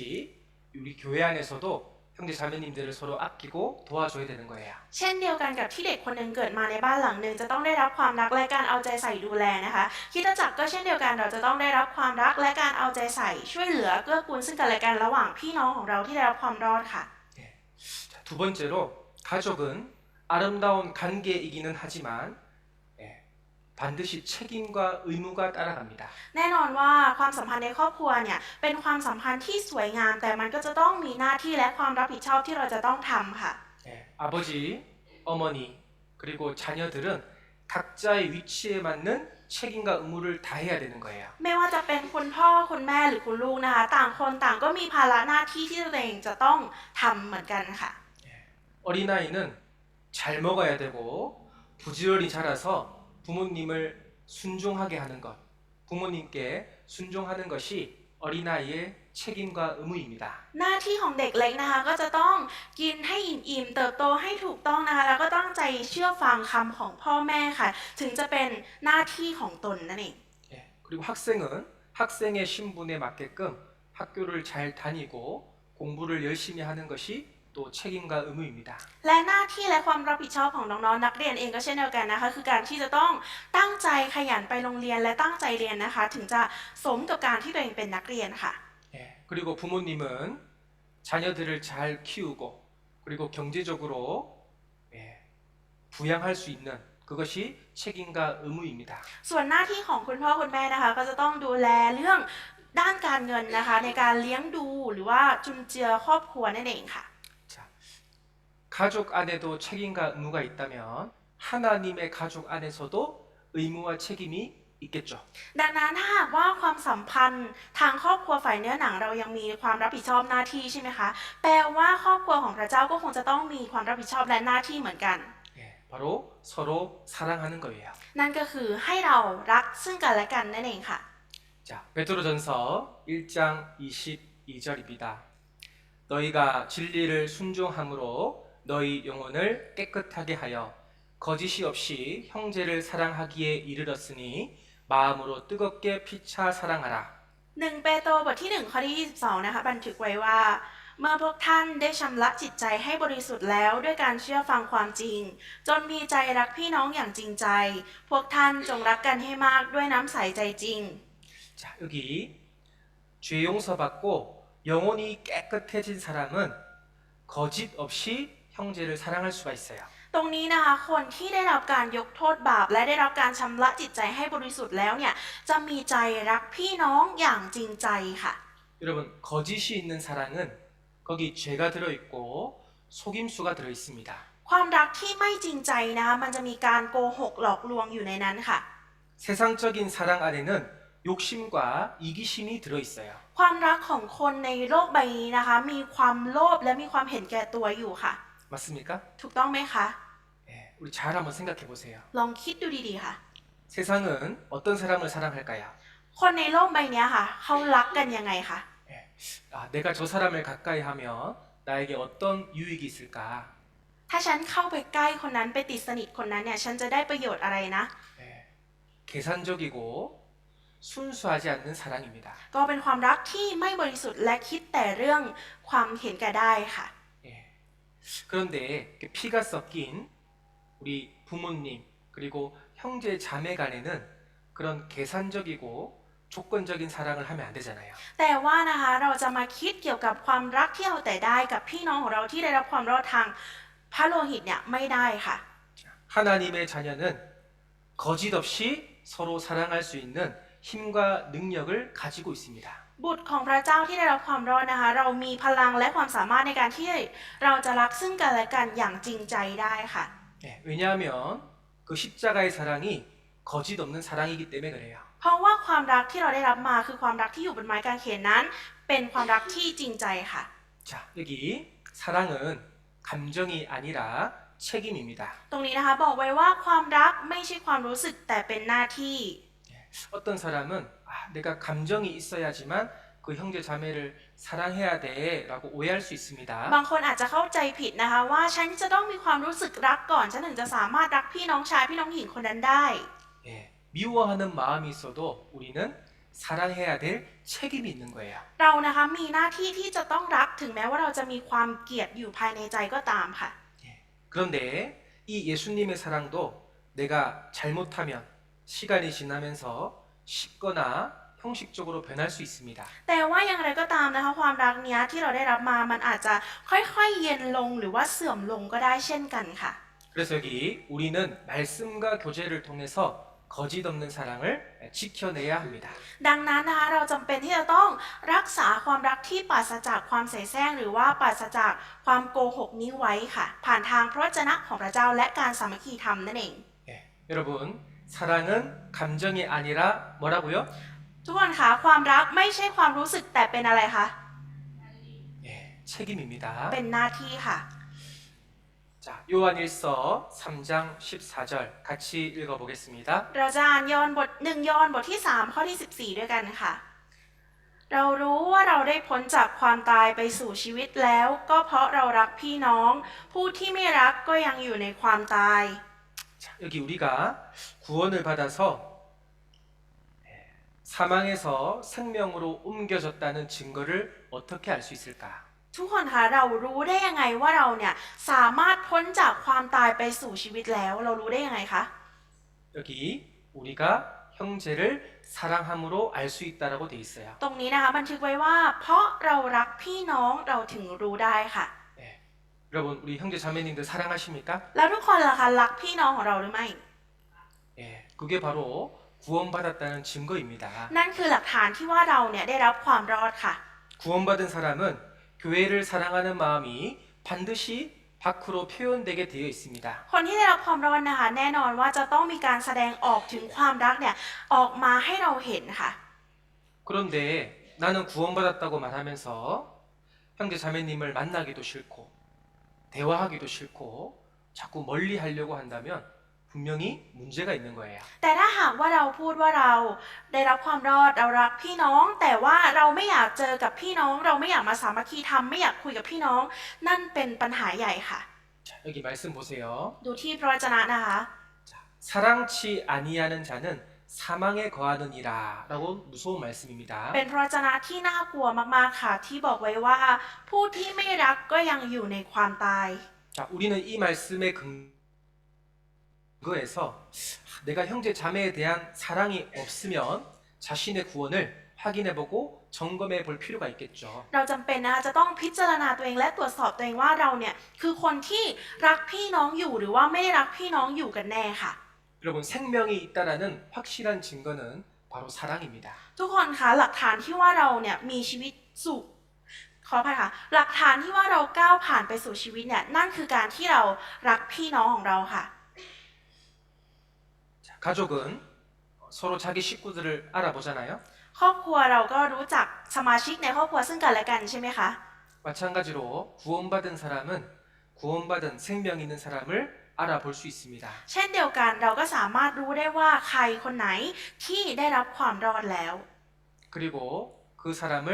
우리 교회 안에서도 형제 자매님들을 서로 아끼고 도와줘야 되는 거예요. เช่นเดียวกันกับที่เด็กคนหนึ่งเกิดมาในบ้านหลังหนึ่งจะต้องได้รับความรักและการเอาใจใส่ดูแลนะคะคริสตจักรก็เช่นเดียวกันเราจะต้องได้รับความรักและการเอาใจใส่ช่วยเหลือเกื้อกูลซึ่งกันและกันระหว่างพี่น้องของเราที่ได้รับความรอดค่ะ 자, 두 번째로 가족은 아름다운 관계이기는 하지만 반드시 책임과 의무가 따라갑니다. แน่นอนว่าความสัมพันธ์ในครอบครัวเนี่ยเป็นความสัมพันธ์ที่สวยงามแต่มันก็จะต้องมีหน้าที่และความรับผิดชอบที่เราจะต้องทำค่ะ 아버지, 어머니 그리고 자녀들은 각자의 위치에 맞는 책임과 의무를 다해야 되는 거예요. ไม่ว่าจะเป็นคุณพ่อคุณแม่หรือคุณลูกนะคะต่างคนต่างก็มีภาระหน้าที่ที่ตัวเองจะต้องทำเหมือนกันค่ะ 어린아이는 잘 먹어야 되고 부지런히 자라서 부모님을 순종하게 하는 것, 부모님께 순종하는 것이 어린아이의 책임과 의무입니다. หน้าที่ของเด็กเล็กนะคะก็จะต้องกินให้อิ่มๆเติบโตให้ถูกต้องนะคะแล้วก็ตั้งใจเชื่อฟังคำของพ่อแม่ค่ะถึงจะเป็นหน้าที่ของตนนั่นเอง 그리고 학생은 학생의 신분에 맞게끔 학교를 잘 다니고 공부를 열심히 하는 것이 또 책임과 의무입니다. และหน้าที่และความรับผิดชอบของน้องๆนักเรียนเองก็เช่นเดียวกันนะคะคือการที่จะต้องตั้งใจขยันไปโรงเรียนและตั้งใจเรียนนะคะถึงจะสมกับการที่ตัวเองเป็นนักเรียนค่ะ 그리고 부모님은 자녀들을 잘 키우고 그리고 경제적으로 부양할 수 있는 그것이 책임과 의무입니다. ส่วนหน้าที่ของคุณพ่อคุณแม่นะคะก็จะต้องดูแลเรื่องด้านการเงินนะคะในการเลี้ยงดูหรือว่าจุนเจือครอบครัวนั่นเองค่ะ 자, 가족 안에도 책임과 의무가 있다면 하나님의 가족 안에서도 의무와 책임이 있겠죠. ดังนั้นถ้าหากว่าความสัมพันธ์ทางครอบครัวฝ่ายเนื้อหนังเรายังมีความรับผิดชอบหน้าที่ใช่ไหมคะแปลว่าครอบครัวของพระเจ้าก็คงจะต้องมีความรับผิดชอบและหน้าที่เหมือนกัน 바로 서로 사랑하는 거예요. นั่นก็คือให้เรารักซึ่งกันและกันนั่นเองค่ะ 자, 베드로전서 1장 22절입니다. 너희가 진리를 순종함으로 너희 영혼을 깨끗하게 하여 거짓이 없이 형제를 사랑하기에 이르렀으니 마음으로 뜨겁게 피차 사랑하라. 1 เปโตรบทที่ 1 ข้อที่ 22 นะคะบันทึกไว้ว่าเมื่อพวกท่านได้ชำระจิตใจให้บริสุทธิ์แล้วด้วยการเชื่อฟังความจริงจนมีใจรักพี่น้องอย่างจริงใจ พวกท่านจงรักกันให้มากด้วยน้ำใสใจจริง 자, 여기 죄 용서받고 영혼이 깨끗해진 사람은 거짓 없이 형제를 사랑할 수가 있어요. ตรงนี้นะคะคนที่ได้รับการยกโทษบาปและได้รับการชำระจิตใจให้บริสุทธิ์แล้วเนี่ยจะมีใจรักพี่น้องอย่างจริงใจค่ะ 여러분, 거짓이 있는 사랑은 거기 죄가 들어있고 속임수가 들어있습니다. ความรักที่ไม่จริงใจนะคะมันจะมีการโกหกหลอกลวงอยู่ในนั้นค่ะ 세상적인 사랑 안에는 욕심과 이기심이 들어있어요. ความรักของคนในโลกใบนี้นะคะมีความโลภและมีความเห็นแก่ตัวอยู่ค่ะ 맞습니까? ถูกต้องไหมคะ 우리 잘 한번 생각해 보세요. ลองคิดดูดีๆค่ะ 세상은 어떤 사람을 사랑할까요? คนในโลกใบนี้ค่ะเขารักกันยังไงคะ 내가 저 사람을 가까이 하면 나에게 어떤 유익이 있을까? ถ้าฉันเข้าไปใกล้คนนั้นไปติดสนิทคนนั้นเนี่ยฉันจะได้ประโยชน์อะไรนะ 계산적이고 순수하지 않는 사랑입니다. ก็เป็นความรักที่ไม่บริสุทธิ์และคิดแต่เรื่องความเห็นแก่ได้ค่ะ 그런데 피가 섞인 우리 부모님 그리고 형제 자매 간에는 그런 계산적이고 조건적인 사랑을 하면 안 되잖아요. แต่ว่านะคะเราจะมาคิดเกี่ยวกับความรักที่เอาแต่ได้กับพี่น้องของเราที่ได้รับความรอดทางพระโลหิตเนี่ยไม่ได้ค่ะ 하나님의 자녀는 거짓 없이 서로 사랑할 수 있는 힘과 능력을 가지고 있습니다. บุตรของพระเจ้าที่ได้รับความรอดนะคะเรามีพลังและความสามารถในการที่เราจะรักซึ่งกันและกันอย่างจริงใจได้ค่ะ 예, 왜냐하면 그 십자가의 사랑이 거짓 없는 사랑이기 때문에 그래요. เพราะว่าความรักที่เราได้รับมาคือความรักที่อยู่บนไม้กางเขนนั้น เป็นความรักที่จริงใจค่ะ 자, 여기 사랑은 감정이 아니라 책임입니다. ตรงนี้นะคะบอกไว้ว่าความรักไม่ใช่ความรู้สึกแต่เป็นหน้าที่ 어떤 사람은 내가 감정이 있어야지만 그 형제 자매를 사랑해야 돼라고 오해할 수 있습니다. บางคนอาจจะเข้าใจผิดนะคะว่าฉันจะต้องมีความรู้สึกรักก่อนฉันถึงจะสามารถรักพี่น้องชายพี่น้องหญิงคนนั้นได้ 예, 미워하는 마음이 있어도 우리는 사랑해야 될 책임이 있는 거예요. เรานะคะมีหน้าที่ที่จะต้องรักถึงแม้ว่าเราจะมีความเกลียดอยู่ภายในใจก็ตามค่ะ 그런데 이 예수님의 사랑도 내가 잘못하면 시간이 지나면서 식거나 형식적으로 변할 수 있습니다. แต่ว่าอย่างไรก็ตามนะคะความรักเนี้ยที่เราได้รับมามันอาจจะค่อยๆเย็นลงหรือว่าเสื่อมลงก็ได้เช่นกันค่ะ 그래서 여기 우리는 말씀과 교제를 통해서 거짓 없는 사랑을 지켜내야 합니다. ดังนั้นนะคะเราจำเป็นที่จะต้องรักษาความรักที่ปราศจากความเสแสร้งหรือว่าปราศจากความโกหกนี้ไว้ค่ะ ผ่านทางพระวจนะของพระเจ้าและการสามัคคีธรรมนั่นเอง 예, 여러분 사랑은 감정이 아니라 뭐라고요? ทุกคนคะความรักไม่ใช่ความรู้สึกแต่เป็นอะไรคะ 예, 책임입니다. เป็นหน้าที่ค่ะ 자, 요한일서 3장 14절 같이 읽어보겠습니다. เราจะอ่านยอห์นบท1 ยอห์นบทที่ 3 ข้อที่ 14 ด้วยกันค่ะ เรารู้ว่าเราได้พ้นจากความตายไปสู่ชีวิตแล้ว ก็เพราะเรารักพี่น้อง ผู้ที่ไม่รักก็ยังอยู่ในความตาย 자, 여기 우리가 구원을 받아서 사망에서 생명으로 옮겨졌다는 증거를 어떻게 알 수 있을까? ทุกคนคะเรารู้ได้ยังไงว่าเราเนี่ยสามารถพ้นจากความตายไปสู่ชีวิตแล้ว เรารู้ได้ยังไงคะ 여기 우리가 형제를 사랑함으로 알 수 있다라고 돼 있어요. ตรงนี้นะคะบันทึกไว้ว่า เพราะเรารักพี่น้องเราถึงรู้ได้ค่ะ 네. 여러분 우리 형제 자매님들 사랑하십니까? แล้วทุกคนล่ะคะรักพี่น้องของเราหรือไม่ 예, 그게 바로 구원받았다는 증거입니다. นั่นคือหลักฐานที่ว่าเราเนี่ยได้รับความรอดค่ะ 구원받은 사람은 교회를 사랑하는 마음이 반드시 밖으로 표현되게 되어 있습니다. คนที่ได้รับความรอดนะคะแน่นอนว่าจะต้องมีการแสดงออกถึงความรักเนี่ยออกมาให้เราเห็นค่ะ 그런데 나는 구원받았다고 말하면서 형제 자매님을 만나기도 싫고 대화하기도 싫고 자꾸 멀리 하려고 한다면 분명히 문제가 있는 거예요. แต่ถ้าหากว่าเราพูดว่าเราได้รับความรอดเรารักพี่น้อง แต่ว่าเราไม่อยากเจอกับพี่น้อง เราไม่อยากมาสามัคคีธรรมไม่อยากคุยกับพี่น้อง นั่นเป็นปัญหาใหญ่ค่ะ 자, 여기 말씀 보세요. ดูที่พระวจนะนะคะ 자, 사랑치 아니하는 자는 사망에 거하느니라라고 무서운 말씀입니다. เป็นพระวจนะที่น่ากลัวมากๆค่ะ ที่บอกไว้ว่า ผู้ที่ไม่รักก็ยังอยู่ในความตาย 자, 우리는 이 말씀의 근거에서 내가 형제 자매에 대한 사랑이 없으면 자신의 구원을 확인해보고 점검해 볼 필요가 있겠죠. เราจำเป็นนะคะจะต้องพิจารณาตัวเองและตรวจสอบตัวเองว่าเราเนี่ยคือคนที่รักพี่น้องอยู่หรือว่าไม่ได้รักพี่น้องอยู่กันแน่ค่ะ 여러분 생명이 있다라는 확실한 증거는 바로 사랑입니다. ทุกคนคะหลักฐานที่ว่าเราเนี่ยมีชีวิตสุขขออภัยค่ะหลักฐานที่ว่าเราก้าวผ่านไปสู่ชีวิตเนี่ยนั่นคือการที่เรารักพี่น้องของเราค่ะ 자, 가족은 서로 자기 식구들을 알아보잖아요. ครอบครัวเราก็รู้จักสมาชิกในครอบครัวซึ่งกันและกันใช่ไหมคะ 마찬가지로 구원받은 사람은 구원받은 생명 있는 사람을 알아볼 수 있습니다. เช่นเดียวกันเราก็สามารถรู้ได้ว่าใครคนไหนที่ได้รับความรอดแล้ว 그리고 그 사람을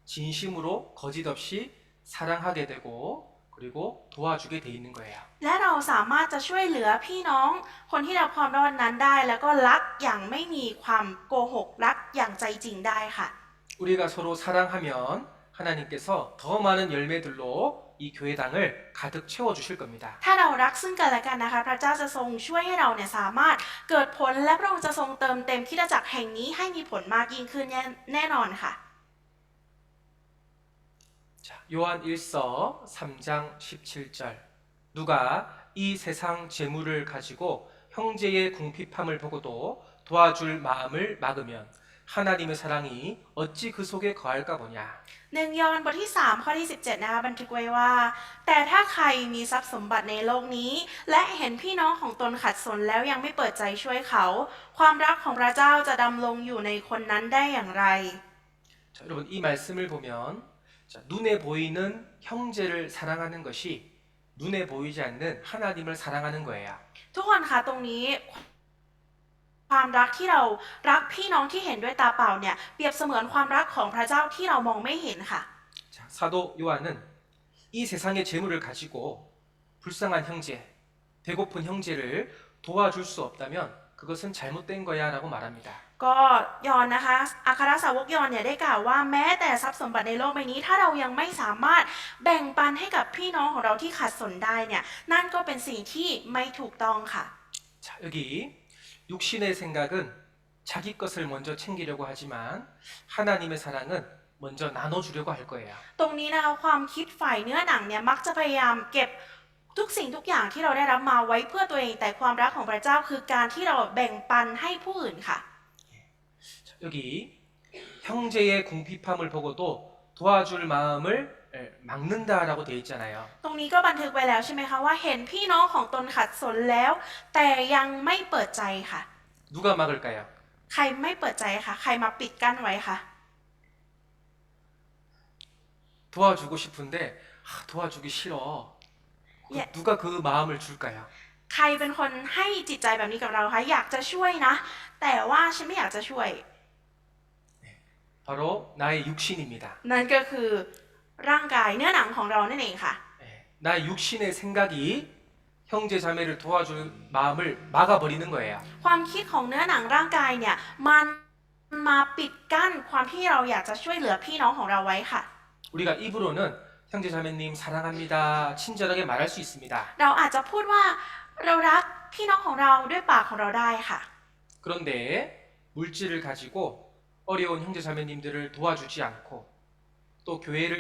진심으로 거짓 없이 사랑하게 되고 그리고 도와주게 돼 있는 거예요. และเราสามารถจะช่วยเหลือพี่น้องคนที่รับความรอดนั้นได้ แล้วก็รักอย่างไม่มีความโกหกรักอย่างใจจริงได้ค่ะ 우리가 서로 사랑하면 하나님께서 더 많은 열매들로 이 교회당을 가득 채워 주실 겁니다. ถ้าเรารักซึ่งกันและกันนะคะ พระเจ้าจะทรงช่วยให้เราเนี่ยสามารถเกิดผลและพระองค์จะทรงเติมเต็มคริสตจักรแห่งนี้ให้มีผลมากยิ่งขึ้นแน่นอนค่ะ 자, 요한 1서 3장 17절 누가 이 세상 재물을 가지고 형제의 궁핍함을 보고도 도와줄 마음을 막으면 하나님의 사랑이 어찌 그 속에 거할까 보냐. 1 ยอห์นบทที่3ข้อที่17นะคะบันทึกไว้ว่าแต่ถ้าใครมีทรัพย์สมบัติในโลกนี้และเห็นพี่น้องของตนขัดสนแล้วยังไม่เปิดใจช่วยเขาความรักของพระเจ้าจะดำรงอยู่ในคนนั้นได้อย่างไร 자, 여러분 이 말씀을 보면 자, 눈에 보이는 형제를 사랑하는 것이 눈에 보이지 않는 하나님을 사랑하는 거예요. ทุกคนคะตรงนี้ความรักที่เรารักพี่น้องที่เห็นด้วยตาเปล่าเนี่ยเปรียบเสมือนความรักของพระเจ้าที่เรามองไม่เห็นค่ะ 자, 사도 요한은 이 세상의 재물을 가지고 불쌍한 형제, 배고픈 형제를 도와줄 수 없다면 그것은 잘못된 거야라고 말합니다. ก็ยอห์นนะคะอัครสาวกยอห์นเนี่ยได้กล่าวว่าแม้แต่ทรัพย์สมบัติในโลกใบนี้ถ้าเรายังไม่สามารถแบ่งปันให้กับพี่น้องของเราที่ขัดสนได้เนี่ยนั่นก็เป็นสิ่งที่ไม่ถูกต้องค่ะ 자, 여기 육신의 생각은 자기 것을 먼저 챙기려고 하지만 하나님의 사랑은 먼저 나눠주려고 할 거예요. ตรงนี้นะคะความคิดฝ่ายเนื้อหนังเนี่ยมักจะพยายามเก็บทุกสิ่งทุกอย่างที่เราได้รับมาไว้เพื่อตัวเองแต่ความรักของพระเจ้าคือการที่เราแบ่งปันให้ผู้อื่นค่ะ 자, 여기 형제의 궁핍함을 보고도 도와줄 마음을 막는다라고 되어 있잖아요. ตรงนี้ก็บันทึกไว้แล้วใช่ไหมคะว่าเห็นพี่น้องของตนขัดสนแล้ว แต่ยังไม่เปิดใจค่ะ 누가 막을까요? ใครไม่เปิดใจค่ะใครมาปิดกั้นไว้ค่ะ 도와주고 싶은데 도와주기 싫어. 예. 누가 그 마음을 줄까요? ใครเป็นคนให้จิตใจแบบนี้กับเราคะอยากจะช่วยนะ แต่ว่าฉันไม่อยากจะช่วย 바로 나의 육신입니다. นั่นก็คือร่างกายเนื้อหนังของเรานั่นเองค่ะ 나의 육신의 생각이 형제 자매를 도와줄 마음을 막아버리는 거예요. ความคิดของเนื้อหนังร่างกายเนี่ยมันมาปิดกั้นความที่เราอยากจะช่วยเหลือพี่น้องของเราไว้ค่ะ 우리가 입으로는 형제 자매님 사랑합니다. 친절하게 말할 수 있습니다. เราอาจจะพูดว่าเรารักพี่น้องของเราด้วยปากของเราได้ค่ะ 그런데 물질을 가지고 어려운 형제 자매님들을 도와주지 않고 또 교회를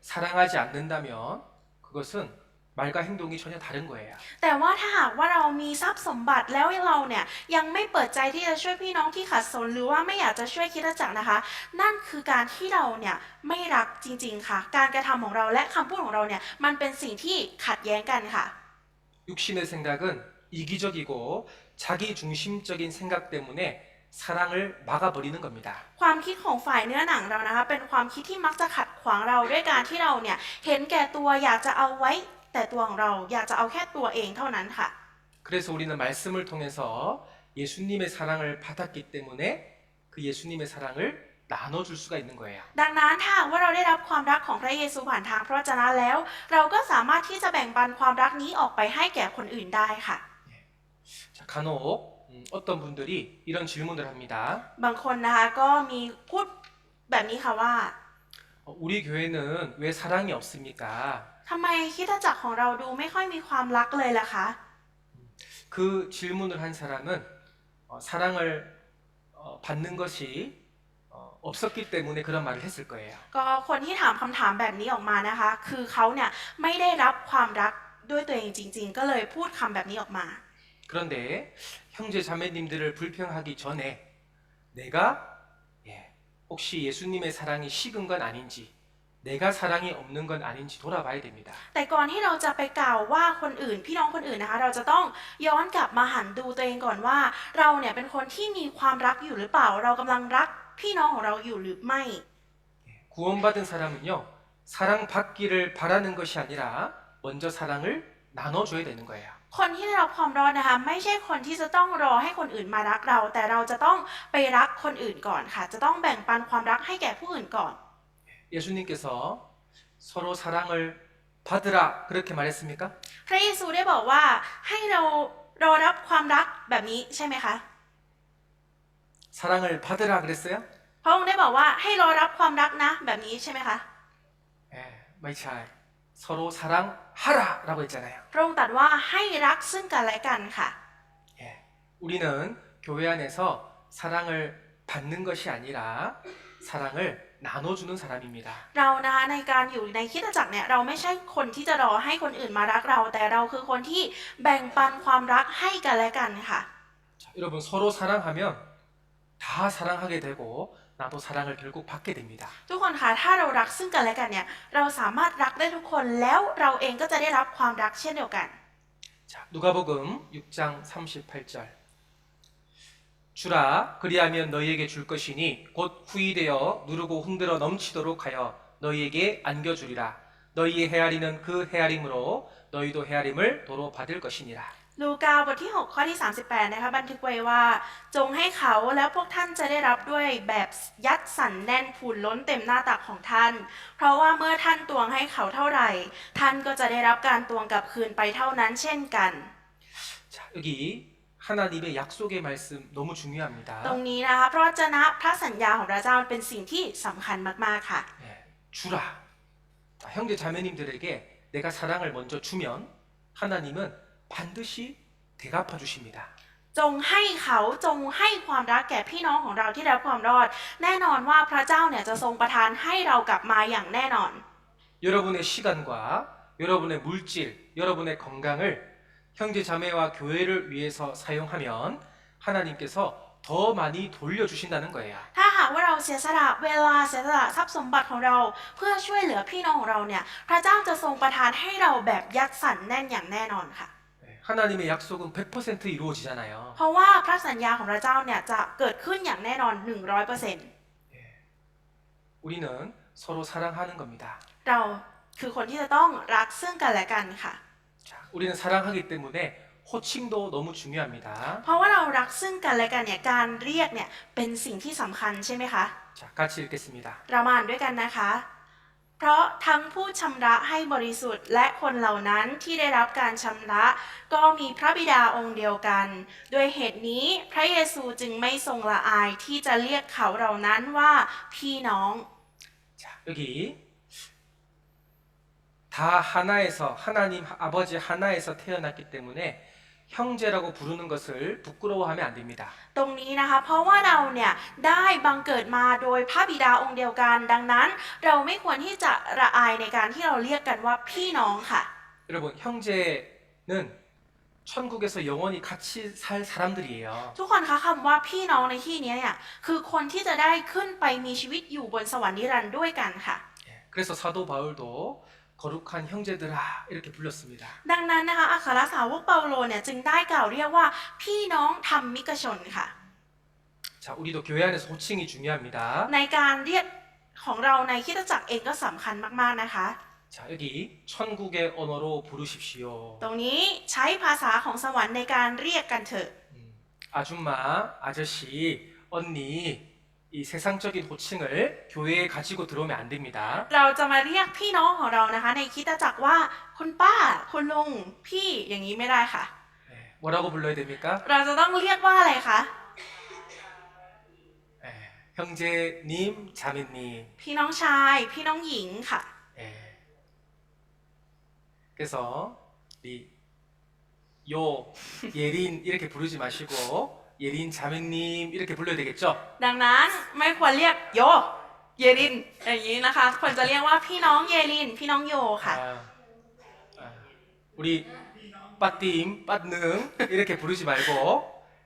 사랑하지 않는다면 그것은 말과 행동이 전혀 다른 거예요. แต่ว่าถ้าหากว่าเรามีทรัพย์สมบัติแล้วเราเนี่ยยังไม่เปิดใจที่จะช่วยพี่น้องที่ขัดสนหรือว่าไม่อยากจะช่วยคริสตจักรนะคะ นั่นคือการที่เราเนี่ยไม่รักจริงๆค่ะ การกระทำของเราและคำพูดของเราเนี่ยมันเป็นสิ่งที่ขัดแย้งกันค่ะ 육신의 생각은 이기적이고 자기 중심적인 생각 때문에 사랑을 막아버리는 겁니다. ความคิดของฝ่ายเนื้อหนังเรานะคะเป็นความคิดที่มักจะขัดขวางเราด้วยการที่เราเนี่ยเห็นแก่ตัวอยากจะเอาไว้แต่ตัวของเราอยากจะเอาแค่ตัวเองเท่านั้นค่ะ 그래서 우리는 말씀을 통해서 예수님의 사랑을 받았기 때문에 그 예수님의 사랑을 나눠줄 수가 있는 거예요. ดังนั้นถ้าหากว่าเราได้รับความรักของพระเยซูผ่านทางพระวจนะแล้ว เราก็สามารถที่จะแบ่งปันความรักนี้ออกไปให้แก่คนอื่นได้ค่ะ 자, 간혹 어떤 분들이 이런 질문을 합니다. บางคนนะคะก็มีพูดแบบนี้ค่ะว่า 우리 교회는 왜 사랑이 없습니까? ทำไมคริสตจักรของเราดูไม่ค่อยมีความรักเลยล่ะคะ 그 질문을 한 사람은 사랑을 받는 것이 없었기 때문에 그런 말을 했을 거예요. ก็คนที่ถามคำถามแบบนี้ออกมานะคะ คือเขาเนี่ยไม่ได้รับความรักด้วยตัวเองจริงๆ ก็เลยพูดคำแบบนี้ออกมา 그런데 형제 자매님들을 불평하기 전에 내가 혹시 예수님의 사랑이 식은 건 아닌지 내가 사랑이 없는 건 아닌지 돌아봐야 됩니다. แต่ก่อนที่เราจะไปกล่าวว่าคนอื่นพี่น้องคนอื่นนะคะเราจะต้องย้อนกลับมาหันดูตัวเองก่อนว่าเราเนี่ยเป็นคนที่มีความรักอยู่หรือเปล่า เรากำลังรักพี่น้องของเราอยู่หรือไม่ 구원받은 사람은요 사랑받기를 바라는 것이 아니라 먼저 사랑을 나눠줘야 되는 거예요. คนที่ได้รับความรอดนะคะไม่ใช่คนที่จะต้องรอให้คนอื่นมารักเรา แต่เราจะต้องไปรักคนอื่นก่อนค่ะ จะต้องแบ่งปันความรักให้แก่ผู้อื่นก่อน 예수님께서 서로 사랑을 받으라 그렇게 말했습니까? พระเยซูได้บอกว่าให้เรารอรับความรักแบบนี้ใช่ไหมคะ 사랑을 받으라 그랬어요? พระองค์ได้บอกว่าให้รอรับความรักนะแบบนี้ใช่ไหมคะ 마이차이 서로 사랑하라라고 했잖아요. พระองค์ตรัสว่าให้รักซึ่งกันและกันค่ะ 우리는 교회 안에서 사랑을 받는 것이 아니라 사랑을 나눠주는 사람입니다. เรานะคะในการอยู่ในคริสตจักรเนี่ยเราไม่ใช่คนที่จะรอให้คนอื่นมารักเรา แต่เราคือคนที่แบ่งปันความรักให้กันและกันค่ะ 자, 여러분 서로 사랑하면 다 사랑하게 되고 나도 사랑을 결국 받게 됩니다. ทุกคนคะถ้าเรารักซึ่งกันและกันเนี่ยเราสามารถรักได้ทุกคนแล้วเราเองก็จะได้รับความรักเช่นเดียวกัน 자, 누가복음 6장 38절. 주라 그리하면 너희에게 줄 것이니 곧 후이되어 누르고 흔들어 넘치도록 하여 너희에게 안겨주리라. 너희의 헤아리는 그 헤아림으로 너희도 헤아림을 도로 받을 것이니라. ลูกาบทที่6ข้อที่38นะคะบันทึกไว้ว่าจงให้เขาแล้วพวกท่านจะได้รับด้วยแบบยัดสันแน่นพูนล้นเต็มหน้าตักของท่านเพราะว่าเมื่อท่านตวงให้เขาเท่าไหร่ท่านก็จะได้รับการตวงกลับคืนไปเท่านั้นเช่นกัน 자, 여기 하나님의 약속의 말씀 너무 ตรง 중요합니다. นี้นะคะเพราะจะนะพระสัญญาของพระเจ้าเป็นสิ่งที่สำคัญมากๆค่ะ 네, 주라. 형제 자매님들에게 내가 사랑을 먼저 주면 하나님은 반드시 대갚아 주십니다. จงให้เขาจงให้ความรักแก่พี่น้องของเราที่ได้รับความรอดแน่นอนว่าพระเจ้าเนี่ยจะทรงประทานให้เรากลับมาอย่างแน่นอน 여러분의 시간과 여러분의 물질, 여러분의 건강을 형제 자매와 교회를 위해서 사용하면 하나님께서 더 많이 돌려주신다는 거예요. ถ้าหากว่าเราเสียสละเวลาเสียสละทรัพย์สมบัติของเราเพื่อช่วยเหลือพี่น้องของเราเนี่ยพระเจ้าจะทรงประทานให้เราแบบยัดสันแน่นอย่างแน่นอนค่ะ 하나님의 약속은 100% 이루어지잖아요. เพราะว่าพระสัญญาของพระเจ้าเนี่ยจะเกิดขึ้นอย่างแน่นอน 100% 우리는 서로 사랑하는 겁니다. เราคือคนที่จะต้องรักซึ่งกันและกันค่ะ 자, 우리는 사랑하기 때문에 호칭도 너무 중요합니다. เพราะว่าเรารักซึ่งกันและกันเนี่ยการเรียกเนี่ยเป็นสิ่งที่สำคัญใช่ไหมคะ 자, 같이 읽겠습니다. เรามาอ่านด้วยกันนะคะ เพราะทั้งผู้ชำระให้บริสุทธิ์และคนเหล่านั้นที่ได้รับการชำระก็มีพระบิดาองค์เดียวกันด้วยเหตุนี้พระเยซูจึงไม่ทรงละอายที่จะเรียกเขาเหล่านั้นว่าพี่น้อง 자, 여기 다 하나에서 하나님 아버지 하나에서 태어났기 때문에 형제라고 부르는 것을 부끄러워하면 안 됩니다. ตรงนี้นะคะเพราะว่าเราเนี่ยได้บังเกิดมาโดยพระบิดาองค์เดียวกันดังนั้นเราไม่ควรที่จะละอายในการที่เราเรียกกันว่าพี่น้องค่ะ 여러분 형제는 천국에서 영원히 같이 살 사람들이에요. ทุกคนคะคำว่าพี่น้องในที่นี้เนี่ยคือคนที่จะได้ขึ้นไปมีชีวิตอยู่บนสวรรค์นิรันดร์ด้วยกันค่ะ 그래서 사도 바울도 거룩한 형제들아 이렇게 불렀습니다. ดังนั้นนะคะอัครสาวกเปาโลเนี่ยจึงได้กล่าวเรียกว่าพี่น้องธรรมิกชนค่ะ 자, 우리도 교회 안에서 호칭이 중요합니다. ในการเรียกของเราในคริสตจักรเองก็สำคัญมากๆนะคะ 자, 여기 천국의 언어로 부르십시오. ตรงนี้ใช้ภาษาของสวรรค์ในการเรียกกันเถอะ 아줌마, 아저씨, 언니 이 세상적인 호칭을 교회에 가지고 들어오면 안 됩니다. เราจะมาเรียกพี่น้องของเรานะคะในคริสตจักรว่าคุณป้าคุณลุงพี่อย่างนี้ไม่ได้ค่ะ 네, 뭐라고 불러야 됩니까? เราจะต้องเรียกว่าอะไรคะ 네, 형제님, 자매님. พี่น้องชายพี่น้องหญิงค่ะ 네. 그래서 우리 요 예린 이렇게 부르지 마시고 예린 자매님 이렇게 불러야 되겠죠? ดังนั้นไม่ควรเรียกโยเยรินอย่างนี้นะคะควรจะเรียกว่าพี่น้องเยรินพี่น้องโยค่ะ 아, 우리 빠띠임, 빠능 이렇게 부르지 말고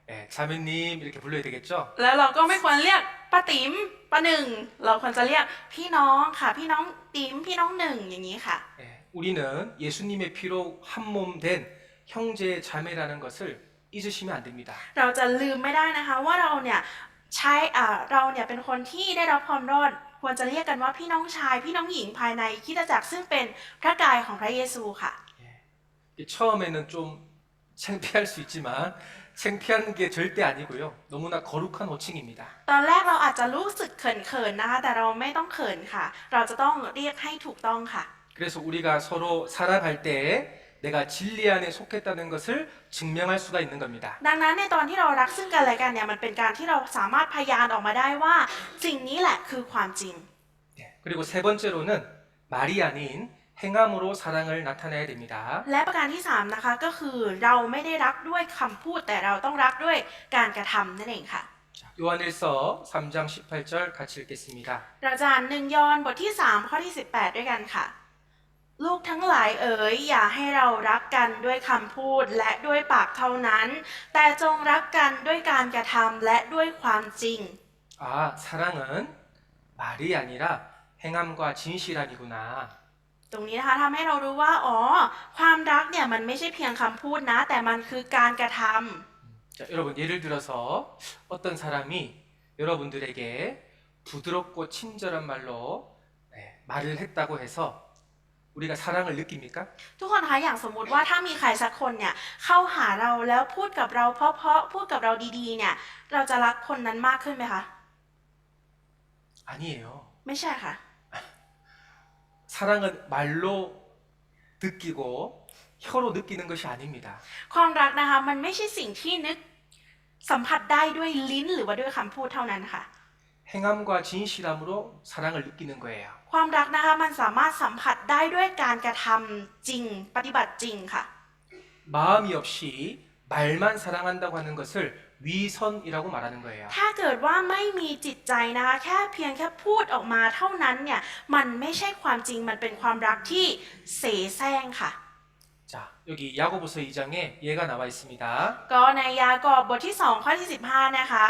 예, 자매님 이렇게 불러야 되겠죠? แล้วเราก็ไม่ควรเรียกป้าติ๋มป้าหนึ่งเราควรจะเรียกพี่น้องค่ะพี่น้องติ๋มพี่น้องหนึ่งอย่างนี้ค่ะ 예, 우리는 예수님의 피로 한 몸 된 형제 자매라는 것을 잊으시면 안 됩니다. เราจะลืมไม่ได้นะคะว่าเราเนี่ยเราเนี่ยเป็นคนที่ได้รับความรอดควรจะเรียกกันว่าพี่น้องชายพี่น้องหญิงภายในคริสตจักรซึ่งเป็นพระกายของพระเยซูค่ะ 처음에는 좀 창피할 수 있지만 창피한 게 절대 아니고요. 너무나 거룩한 호칭입니다. ตอนแรกเราอาจจะรู้สึกเขินๆนะคะแต่เราไม่ต้องเขินค่ะ เราจะต้องเรียกให้ถูกต้องค่ะ 그래서 우리가 서로 살아갈 때 내가 진리 안에 속했다는 것을 증명할 수가 있는 겁니다. ดังนั้นในตอนที่เรารักซึ่งกันและกันเนี่ยมันเป็นการที่เราสามารถพยานออกมาได้ว่าสิ่งนี้แหละคือความจริง 그리고 세 번째로는 말이 아닌 행함으로 사랑을 나타내야 됩니다. และประการที่3นะคะก็คือเราไม่ได้รักด้วยคำพูดแต่เราต้องรักด้วยการกระทำนั่นเองค่ะ 요한일서 3장 18절 같이 읽겠습니다. เราจะอ่าน1 ยอห์นบทที่3ข้อที่18ด้วยกันค่ะ ลูกทั้งหลายเอ๋ยอย่าให้เรารักกันด้วยคำพูดและด้วยปากเท่านั้น แต่จงรักกันด้วยการกระทำและด้วยความจริง 아, 사랑은 말이 아니라 행함과 진실함이구나. ตรงนี้นะคะทำให้เรารู้ว่าอ๋อความรักเนี่ยมันไม่ใช่เพียงคำพูดนะ แต่มันคือการกระทำ 자, 여러분 예를 들어서 어떤 사람이 여러분들에게 부드럽고 친절한 말로 말을 했다고 해서 우리가 사랑을 느낍니까? ทุกคนคะอย่างสมมุติว่าถ้ามีใครสักคนเนี่ยเข้าหาเราแล้วพูดกับเราเพราะๆพูดกับเราดีๆเนี่ยเราจะรักคนนั้นมากขึ้นไหมคะ 아니에요. ไม่ใช่ค่ะ 사랑은 말로 느끼고 혀로 느끼는 것이 아닙니다. ความรักนะคะมันไม่ใช่สิ่งที่นึกสัมผัสได้ด้วยลิ้นหรือว่าด้วยคำพูดเท่านั้นค่ะ 행함과 진실함으로 사랑을 느끼는 거예요. ความรักนะคะมันสามารถสัมผัสได้ด้วยการกระทำจริงปฏิบัติจริงค่ะ 마음이 없이 말만 사랑한다고 하는 것을 위선이라고 말하는 거예요. ถ้าเกิดว่าไม่มีจิตใจนะคะแค่เพียงแค่พูดออกมาเท่านั้นเนี่ยมันไม่ใช่ความจริงมันเป็นความรักที่เสแสร้งค่ะ 자, 여기 야고보서 2장에 예가 나와 있습니다. ก็ในยากอบบทที่2ข้อที่15นะคะ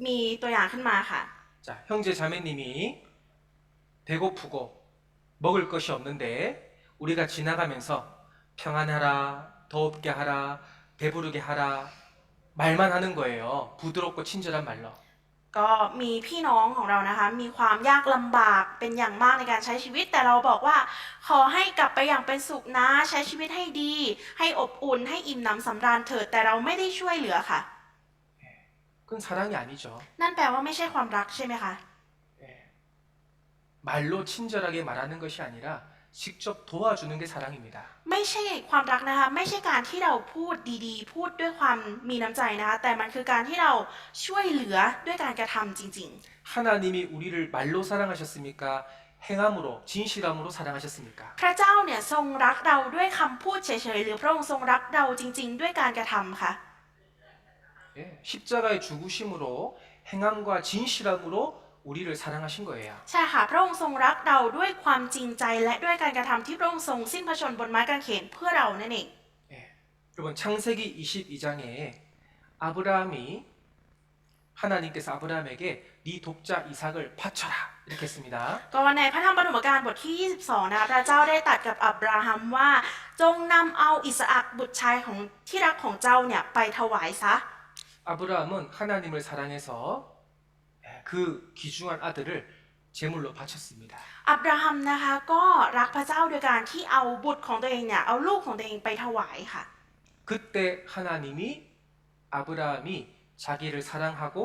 มีตัวอย่างขึ้นมาค่ะ 자, 형제 자매님이 배고프고 먹을 것이 없는데 우리가 지나가면서 평안하라, 더웁게 하라, 배부르게 하라 말만 하는 거예요. 부드럽고 친절한 말로. ก็มีพี่น้องของเรานะคะมีความยากลำบากเป็นอย่างมากในการใช้ชีวิตแต่เราบอกว่าขอให้กลับไปอย่างเป็นสุขนะใช้ชีวิตให้ดีให้อบอุ่นให้อิ่มหนำสำราญเถิดแต่เราไม่ได้ช่วยเหลือค่ะ 그건 사랑이 아니죠. นั่นแปลว่าไม่ใช่ความรักใช่ไหมคะ 예. 말로 친절하게 말하는 것이 아니라 직접 도와주는 게 사랑입니다. ไม่ใช่ความรักนะคะไม่ใช่การที่เราพูดดีๆ พูดด้วยความมีน้ำใจนะคะแต่มันคือการที่เราช่วยเหลือด้วยการกระทำจริง 하나님이 우리를 말로 사랑하셨습니까? 행함으로, 진실함으로 사랑하셨습니까? ๆ พระเจ้าเนี่ยทรงรักเราด้วยคำพูดเฉยๆหรือพระองค์ทรงรักเราจริง ๆ ด้วยการกระทำค่ะ 예. 십자가의 죽으심으로 행함과 진실함으로 우리를 사랑하신 거예요. ใช่ค่ะพระองค์ทรงรักเราด้วยความจริงใจและด้วยการกระทำที่พระองค์ทรงสิ้นพระชนม์บนไม้กางเขนเพื่อเรานั่นเอง 예. 여러분 창세기 22장에 아브라함이 하나님께서 아브라함에게 네 독자 이삭을 바쳐라 이렇게 했습니다. ก็ในพระธรรมปฐมกาลบทที่22นะคะพระเจ้าได้ตรัสกับอับราฮัมว่าจงนำเอาอิสอัคบุตรชายของที่รักของเจ้าเนี่ยไปถวายซะ 아브라함은 하나님을 사랑해서 그 귀중한 아들을 제물로 바쳤습니다. อับราฮัมนะคะก็รักพระเจ้าโดยการที่เอาบุตรของตัวเองเนี่ยเอาลูกของตัวเองไปถวายค่ะ 그때 하나님이 아브라함이 자기를 사랑하고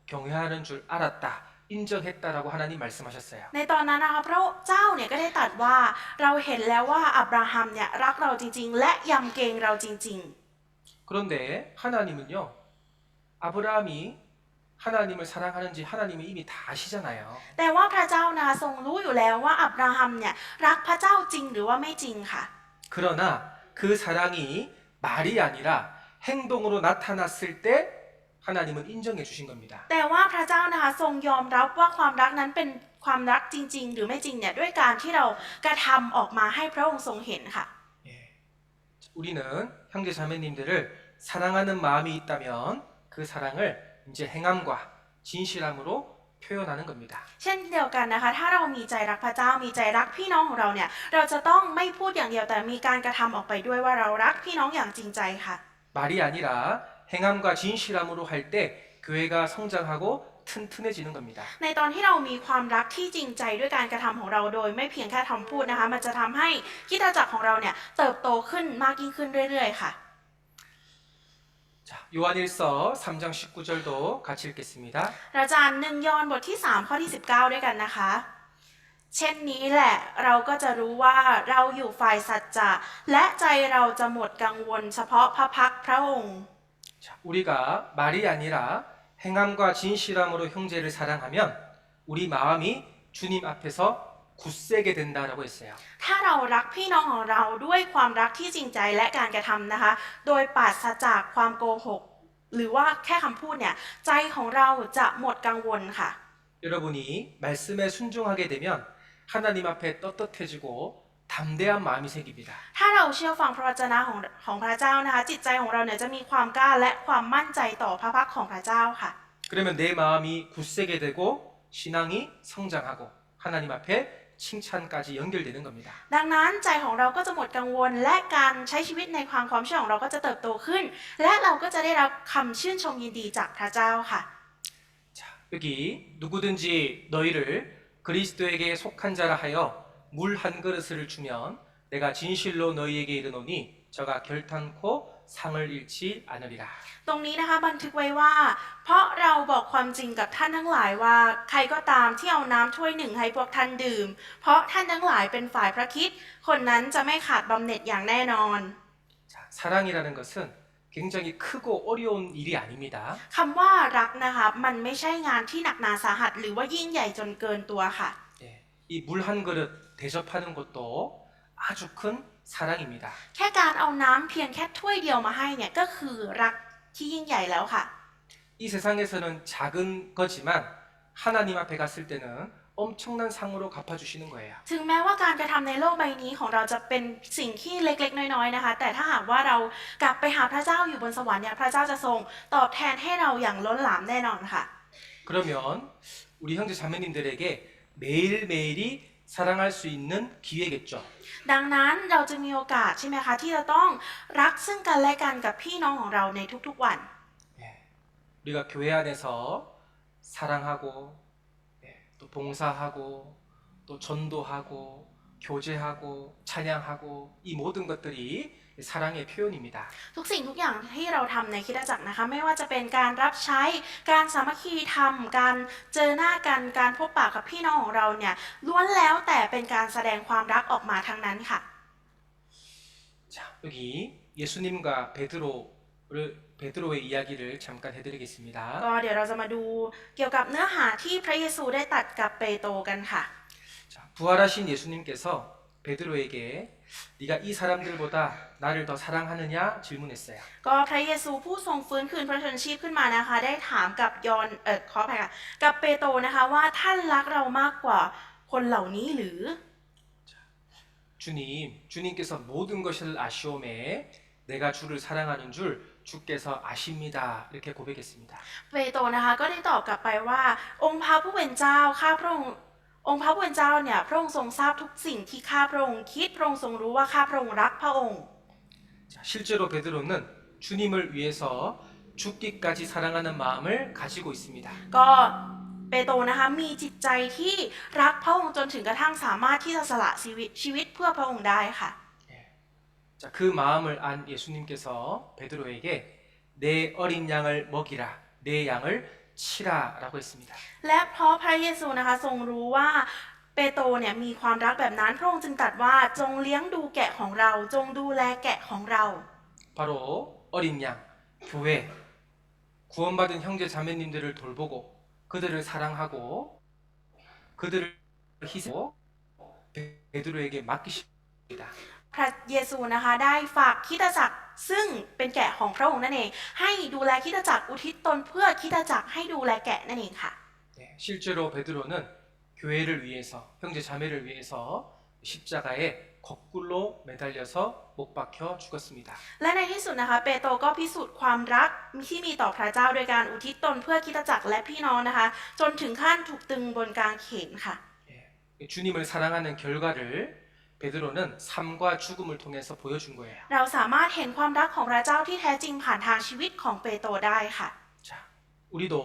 경외하는 줄 알았다, 인정했다라고 하나님 말씀하셨어요. ในตอนนั้นนะคะพระเจ้าเนี่ยก็ได้ตรัสว่าเราเห็นแล้วว่าอับราฮัมเนี่ยรักเราจริงๆ และยำเกรงเราจริง 그런데 하나님은요, 아브라함이 하나님을 사랑하는지 하나님이 이미 다 아시잖아요. ๆ แต่ว่าพระเจ้านะคะทรงรู้อยู่แล้วว่าอับราฮัมเนี่ยรักพระเจ้าจริงหรือว่าไม่จริงค่ะ 그러나 그 사랑이 말이 아니라 행동으로 나타났을 때 하나님은 인정해 주신 겁니다. แต่ว่าพระเจ้านะคะทรงยอมรับว่าความรักนั้นเป็นความรักจริงๆ หรือไม่จริงเนี่ยด้วยการที่เรากระทำออกมาให้พระองค์ทรงเห็นค่ะ 예. 우리는 형제 자매님들을 사랑하는 마음이 있다면 그 사랑을 이제 행함과 진실함으로 표현하는 겁니다. เช่นเดียวกันนะคะถ้าเรามีใจรักพระเจ้ามีใจรักพี่น้องของเราเนี่ยเราจะต้องไม่พูดอย่างเดียวแต่มีการกระทำออกไปด้วยว่าเรารักพี่น้องอย่างจริงใจค่ะ 말이 아니라 행함과 진실함으로 할 때 교회가 성장하고 튼튼해지는 겁니다. ในตอนที่เรามีความรักที่จริงใจด้วยการกระทำของเราโดยไม่เพียงแค่คำพูดนะคะมันจะทำให้คริสตจักรของเราเนี่ยเติบโตขึ้นมากยิ่งขึ้นเรื่อยๆค่ะ 자, 요한일서 3장 19절도 같이 읽겠습니다. เราจะอ่าน1 ยอห์นบทที่3ข้อที่19ด้วยกันนะคะ เช่นนี้แหละเราก็จะรู้ว่าเราอยู่ฝ่ายสัจจะและใจเราจะหมดกังวลเฉพาะพระพักพระองค์ 자, 우리가 말이 아니라 행함과 진실함으로 형제를 사랑하면 우리 마음이 주님 앞에서 굳세게 된다라고 했어요. ถ้าเรารักพี่น้องของเราด้วยความรักที่จริงใจและการกระทำนะคะ โดยปราศจากความโกหก หรือว่าแค่คำพูดเนี่ยใจของเราจะหมดกังวลค่ะ 여러분이 말씀에 순종하게 되면 하나님 앞에 떳떳해지고 담 담대한 마음이 생깁니다. ถ้าเราเชื่อฟังพระวจนะของพระเจ้านะคะจิตใจของเราเนี่ยจะมีความกล้าและความมั่นใจต่อพระพักของพระเจ้าค่ะ 그러면 내 마음이 굳세게 되고 신앙이 성장하고 하나님 앞에 칭찬까지 연결되는 겁니다. ดังนั้นใจของเราก็จะหมดกังวลและการใช้ชีวิตในความเชื่อของเราก็จะเติบโตขึ้น และเราก็จะได้รับคำชื่นชมยินดีจากพระเจ้าค่ะ 자, 여기 누구든지 너희를 그리스도에게 속한 자라 하여 물 한 그릇을 주면 내가 진실로 너희에게 이르노니 저가 결탄코 상을 잃지 않으리라. ตรงนี้นะคะบันทึกไว้ว่า เพราะเราบอกความจริงกับท่านทั้งหลายว่าใครก็ตามที่เอาน้ำถ้วยหนึ่งให้พวกท่านดื่ม เพราะท่านทั้งหลายเป็นฝ่ายพระคริสต์คนนั้นจะไม่ขาดบำเหน็จอย่างแน่นอน 자, 사랑이라는 것은 굉장히 크고 어려운 일이 아닙니다. คำว่ารักนะคะมันไม่ใช่งานที่หนักหนาสาหัสหรือว่ายิ่งใหญ่จนกินตัวค่ะ 예, 이 물 한 그릇 대접하는 것도 아주 큰 사랑입니다. แค่การเอาน้ำเพียงแค่ถ้วยเดียวมาให้เนี่ยก็คือรักที่ยิ่งใหญ่แล้วค่ะ 이 세상에서는 작은 거지만 하나님 앞에 갔을 때는 엄청난 상으로 갚아주시는 거예요. ถึงแม้ว่าการกระทำในโลกใบนี้ของเราจะเป็นสิ่งที่เล็กๆน้อยๆนะคะแต่ถ้าหากว่าเรากลับไปหาพระเจ้าอยู่บนสวรรค์เนี่ยพระเจ้าจะทรงตอบแทนให้เราอย่างล้นหลามแน่นอนค่ะ 그러면 우리 형제 자매님들에게 매일매일이 사랑할 수 있는 기회겠죠. ดังนั้นเราจะมีโอกาสใช่ไหมคะที่จะต้องรักซึ่งกันและกันกับพี่น้องของเราในทุกๆวัน 예, 우리가 교회 안에서 사랑하고 예, 또 봉사하고 또 전도하고 교제하고 찬양하고 이 모든 것들이 사랑의 표현입니다. ทุกสิ่งทุกอย่างที่เราทำในคริสตจักรนะคะไม่ว่าจะเป็นการรับใช้การสามัคคีธรรมการเจอหน้ากันการพบปะกับพี่น้องของเราเนี่ยล้วนแล้วแต่เป็นการแสดงความรักออกมาทั้งนั้นค่ะ 자, 여기 예수님과 베드로의 이야기를 잠깐 해드리겠습니다. ก็เดี๋ยวเราจะมาดูเกี่ยวกับเนื้อหาที่พระเยซูได้ตัดกับเปโตรกันค่ะ 자, 부활하신 예수님께서 베드로에게 네가 이 사람들보다 나를 더 사랑하느냐 질문했어요. ก็พระเยซูผู้ทรงฟื้นคืนพระชนชีพขึ้นมานะคะได้ถามกับขออภัยค่ะกับเปโตรนะคะว่าท่านรักเรามากกว่าคนเหล่านี้หรือ 주님께서 모든 것을 아시오매 내가 주를 사랑하는 줄 주께서 아십니다. 이렇게 고백했습니다. เปโตรนะคะก็ได้ตอบกลับไปว่าองค์พระผู้เป็นเจ้าข้าพระองค์พระผู้เป็นเจ้าเนี่ยพระองค์ทรงทราบทุกสิ่งที่ข้าพระองค์คิดพระองค์ทรงรู้ว่าข้าพระองค์รักพระองค์ 자, 실제로 베드로는 주님을 위해서 죽기까지 사랑하는 마음을 가지고 있습니다. ก็เปโตรนะคะมีจิตใจที่รักพระองค์จนถึงกระทั่งสามารถที่จะสละชีวิตเพื่อพระองค์ได้ค่ะ 자, 그 마음을 안 예수님께서 베드로에게 내 어린 양을 먹이라, 내 양을 치라라고 했습니다. และเพราะพระเยซูนะคะทรงรู้ว่าเปโตรเนี่ยมีความรักแบบนั้นพระองค์จึงตรัสว่าจงเลี้ยงดูแกะของเราจงดูแลแกะของเรา 바로 어린 양, 교회, 구원받은 형제 자매님들을 돌보고 그들을 사랑하고 그들을 희생하고 베드로에게 맡기십니다. พระเยซูนะคะได้ฝากคริสตจักรซึ่งเป็นแกะของพระองค์นั่นเองให้ดูแลคริสตจักรอุทิศตนเพื่อคริสตจักรให้ดูแลแกะนั่นเองค่ะ 네, 실제로 베드로는 교회를 위해서 형제 자매를 위해서 십자가에 거꾸로 매달려서 못 박혀 죽었습니다. และในที่สุดนะคะเปโตรก็พิสูจน์ความรักที่มีต่อพระเจ้าโดยการอุทิศตนเพื่อคริสตจักรและพี่น้องนะคะจนถึงขั้นถูกตึงบนกางเขนค่ะ 예, 주님을 사랑하는 결과를 베드로는 삶과 죽음을 통해서 보여준 거예요. เราสามารถเห็นความรักของพระเจ้าที่แท้จริงผ่านทางชีวิตของเปโตรได้ค่ะ 자, 우리도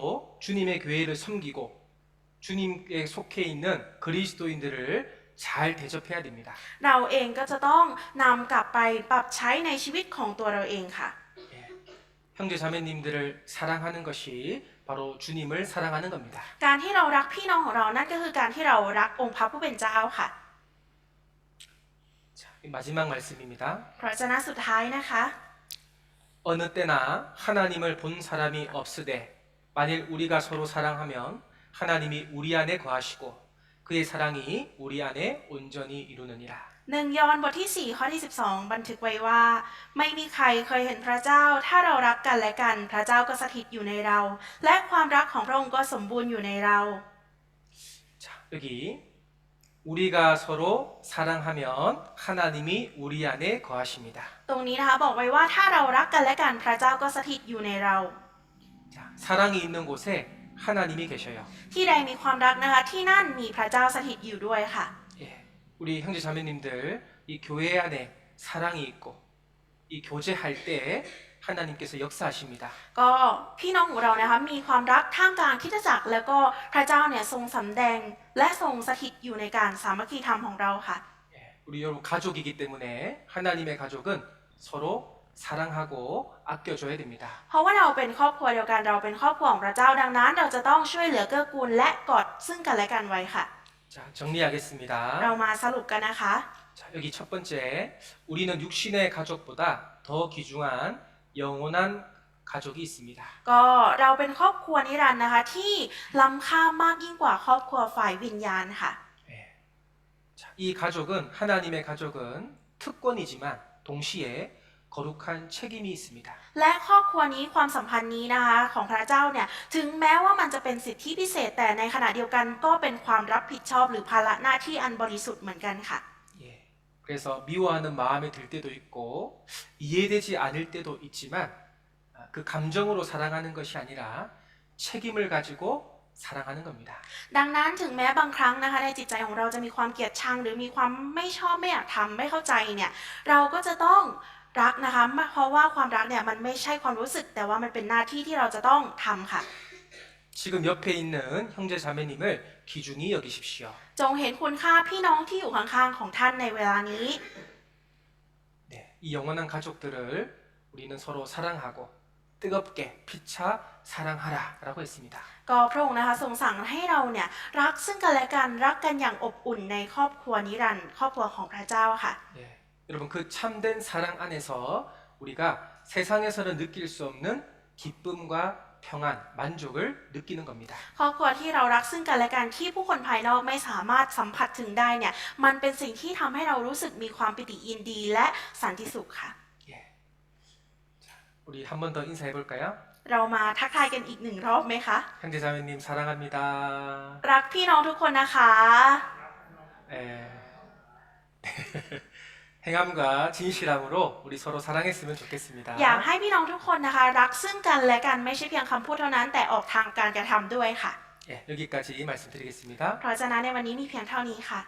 주님의 교회를 섬기고 주님께 속해 있는 그리스도인들을 잘 대접해야 됩니다. เราเองก็จะต้องนำกลับไปปรับใช้ในชีวิตของตัวเราเองค่ะ 예, 형제 자매님들을 사랑하는 것이 바로 주님을 사랑하는 겁니다. การที่เรารักพี่น้องของเรานั่นก็คือการที่เรารักองค์พระผู้เป็นเจ้าค่ะ 자, 마지막 말씀입니다. พระวจนะสุดท้ายนะคะ 어느 때나 하나님을 본 사람이 없으되 만일 우리가 서로 사랑하면 하나님이 우리 안에 거하시고 그의 사랑이 우리 안에 온전히 이루느니라. 1 ยอห์นบทที่4ข้อที่12บันทึกไว้ว่าไม่มีใครเคยเห็นพระเจ้าถ้าเรารักกันและกันพระเจ้าก็สถิตอยู่ในเราและความรักของพระองค์ก็สมบูรณ์อยู่ในเรา 자, 여기 우리가 서로 사랑하면 하나님이 우리 안에 거하십니다. ตรงนี้นะคะบอกไว้ว่าถ้าเรารักกันและกันพระเจ้าก็สถิตอยู่ในเรา 자, 사랑이 있는 곳에 하나님이 계셔요. ที่ใดมีความรักนะคะที่นั่นมีพระเจ้าสถิตอยู่ด้วยค่ะ 예, 우리 형제 자매님들 이 교회 안에 사랑이 있고 이 교제할 때 하나님께서 역사하십니다. ก็พี่น้องของเรานะคะมีความรักท่ามกลางคริสตจักรแล้วก็พระเจ้าเนี่ยทรงสำแดงและทรงสถิตอยู่ในการสามัคคีธรรมของเราค่ะ 예, 우리 여러분 가족이기 때문에 하나님의 가족은 서로 사랑하고 아껴줘야 됩니다. เพราะว่าเราเป็นครอบครัวเดียวกันเราเป็นครอบครัวของพระเจ้าดังนั้น เราจะต้องช่วยเหลือเกื้อกูลและกอดซึ่งกันและกันไว้ค่ะ 자, 정리하겠습니다. เรามาสรุปกันนะคะ 자, 여기 첫 번째, 우리는 육신의 가족보다 더 귀중한 영원한 가족이 있습니다. ก็เราเป็นครอบครัวนิรันดร์นะคะที่ล้ำค่ามากยิ่งกว่าครอบครัวฝ่ายวิญญาณค่ะ 예. 자, 이 가족은 하나님의 가족은 특권이지만 동시에 거룩한 책임이 있습니다. และครอบครัวนี้ความสัมพันธ์นี้นะคะของพระเจ้าเนี่ยถึงแม้ว่ามันจะเป็นสิทธิพิเศษแต่ในขณะเดียวกันก็เป็นความรับผิดชอบหรือภาระหน้าที่อันบริสุทธิ์เหมือนกันค่ะ 예. 그래서 미워하는 마음이 들 때도 있고 이해되지 않을 때도 있지만 그 감정으로 사랑하는 것이 아니라 책임을 가지고 사랑하는 겁니다. ดังนั้นถึงแม้บางครั้งนะคะในจิตใจของเราจะมีความเกลียดชังหรือมีความไม่ชอบไม่อยากทำไม่เข้าใจเนี่ยเราก็จะต้องรักนะคะเพราะว่าความรักเนี่ยมันไม่ใช่ความรู้สึกแต่ว่ามันเป็นหน้าที่ที่เราจะต้องทำค่ะ 지금 옆에 있는 형제 자매님을 귀중히 여기십시오. จงเห็นคุณค่าพี่น้องที่อยู่ข้างๆของท่านในเวลานี้ 네, 이 영원한 가족들을 우리는 서로 사랑하고 뜨겁게 피차 사랑하라라고 했습니다. ก็พระองค์นะคะทรงสั่งให้เราเนี่ยรักซึ่งกันและกันรักกันอย่างอบอุ่นในครอบครัวนิรันดร์ครอบครัวของพระเจ้าค่ะ 예, 여러분 그 참된 사랑 안에서 우리가 세상에서는 느낄 수 없는 기쁨과 평안, 만족을 느끼는 겁니다. ครอบครัวที่เรารักซึ่งกันและกันที่ผู้คนภายนอกไม่สามารถสัมผัสถึงได้เนี่ยมันเป็นสิ่งที่ทำให้เรารู้สึกมีความปิติยินดีและสันติสุขค่ะ 예. 자, 우리 한 번 더 인사해 볼까요? เรามาทักทายกันอีกหนึ่งรอบไหมคะ 형제 자매님 사랑합니다. รักพี่น้องทุกคนนะคะ 예. 행함과 진실함으로 우리 서로 사랑했으면 좋겠습니다. อยากให้พี่น้องทุกคนนะคะรักซึ่งกันและกันไม่ใช่เพียงคำพูดเท่านั้นแต่ออกทางการกระทำด้วยค่ะ 예, 여기까지 말씀드리겠습니다. เพราะฉะนั้นในวันนี้มีเพียงเท่านี้ค่ะ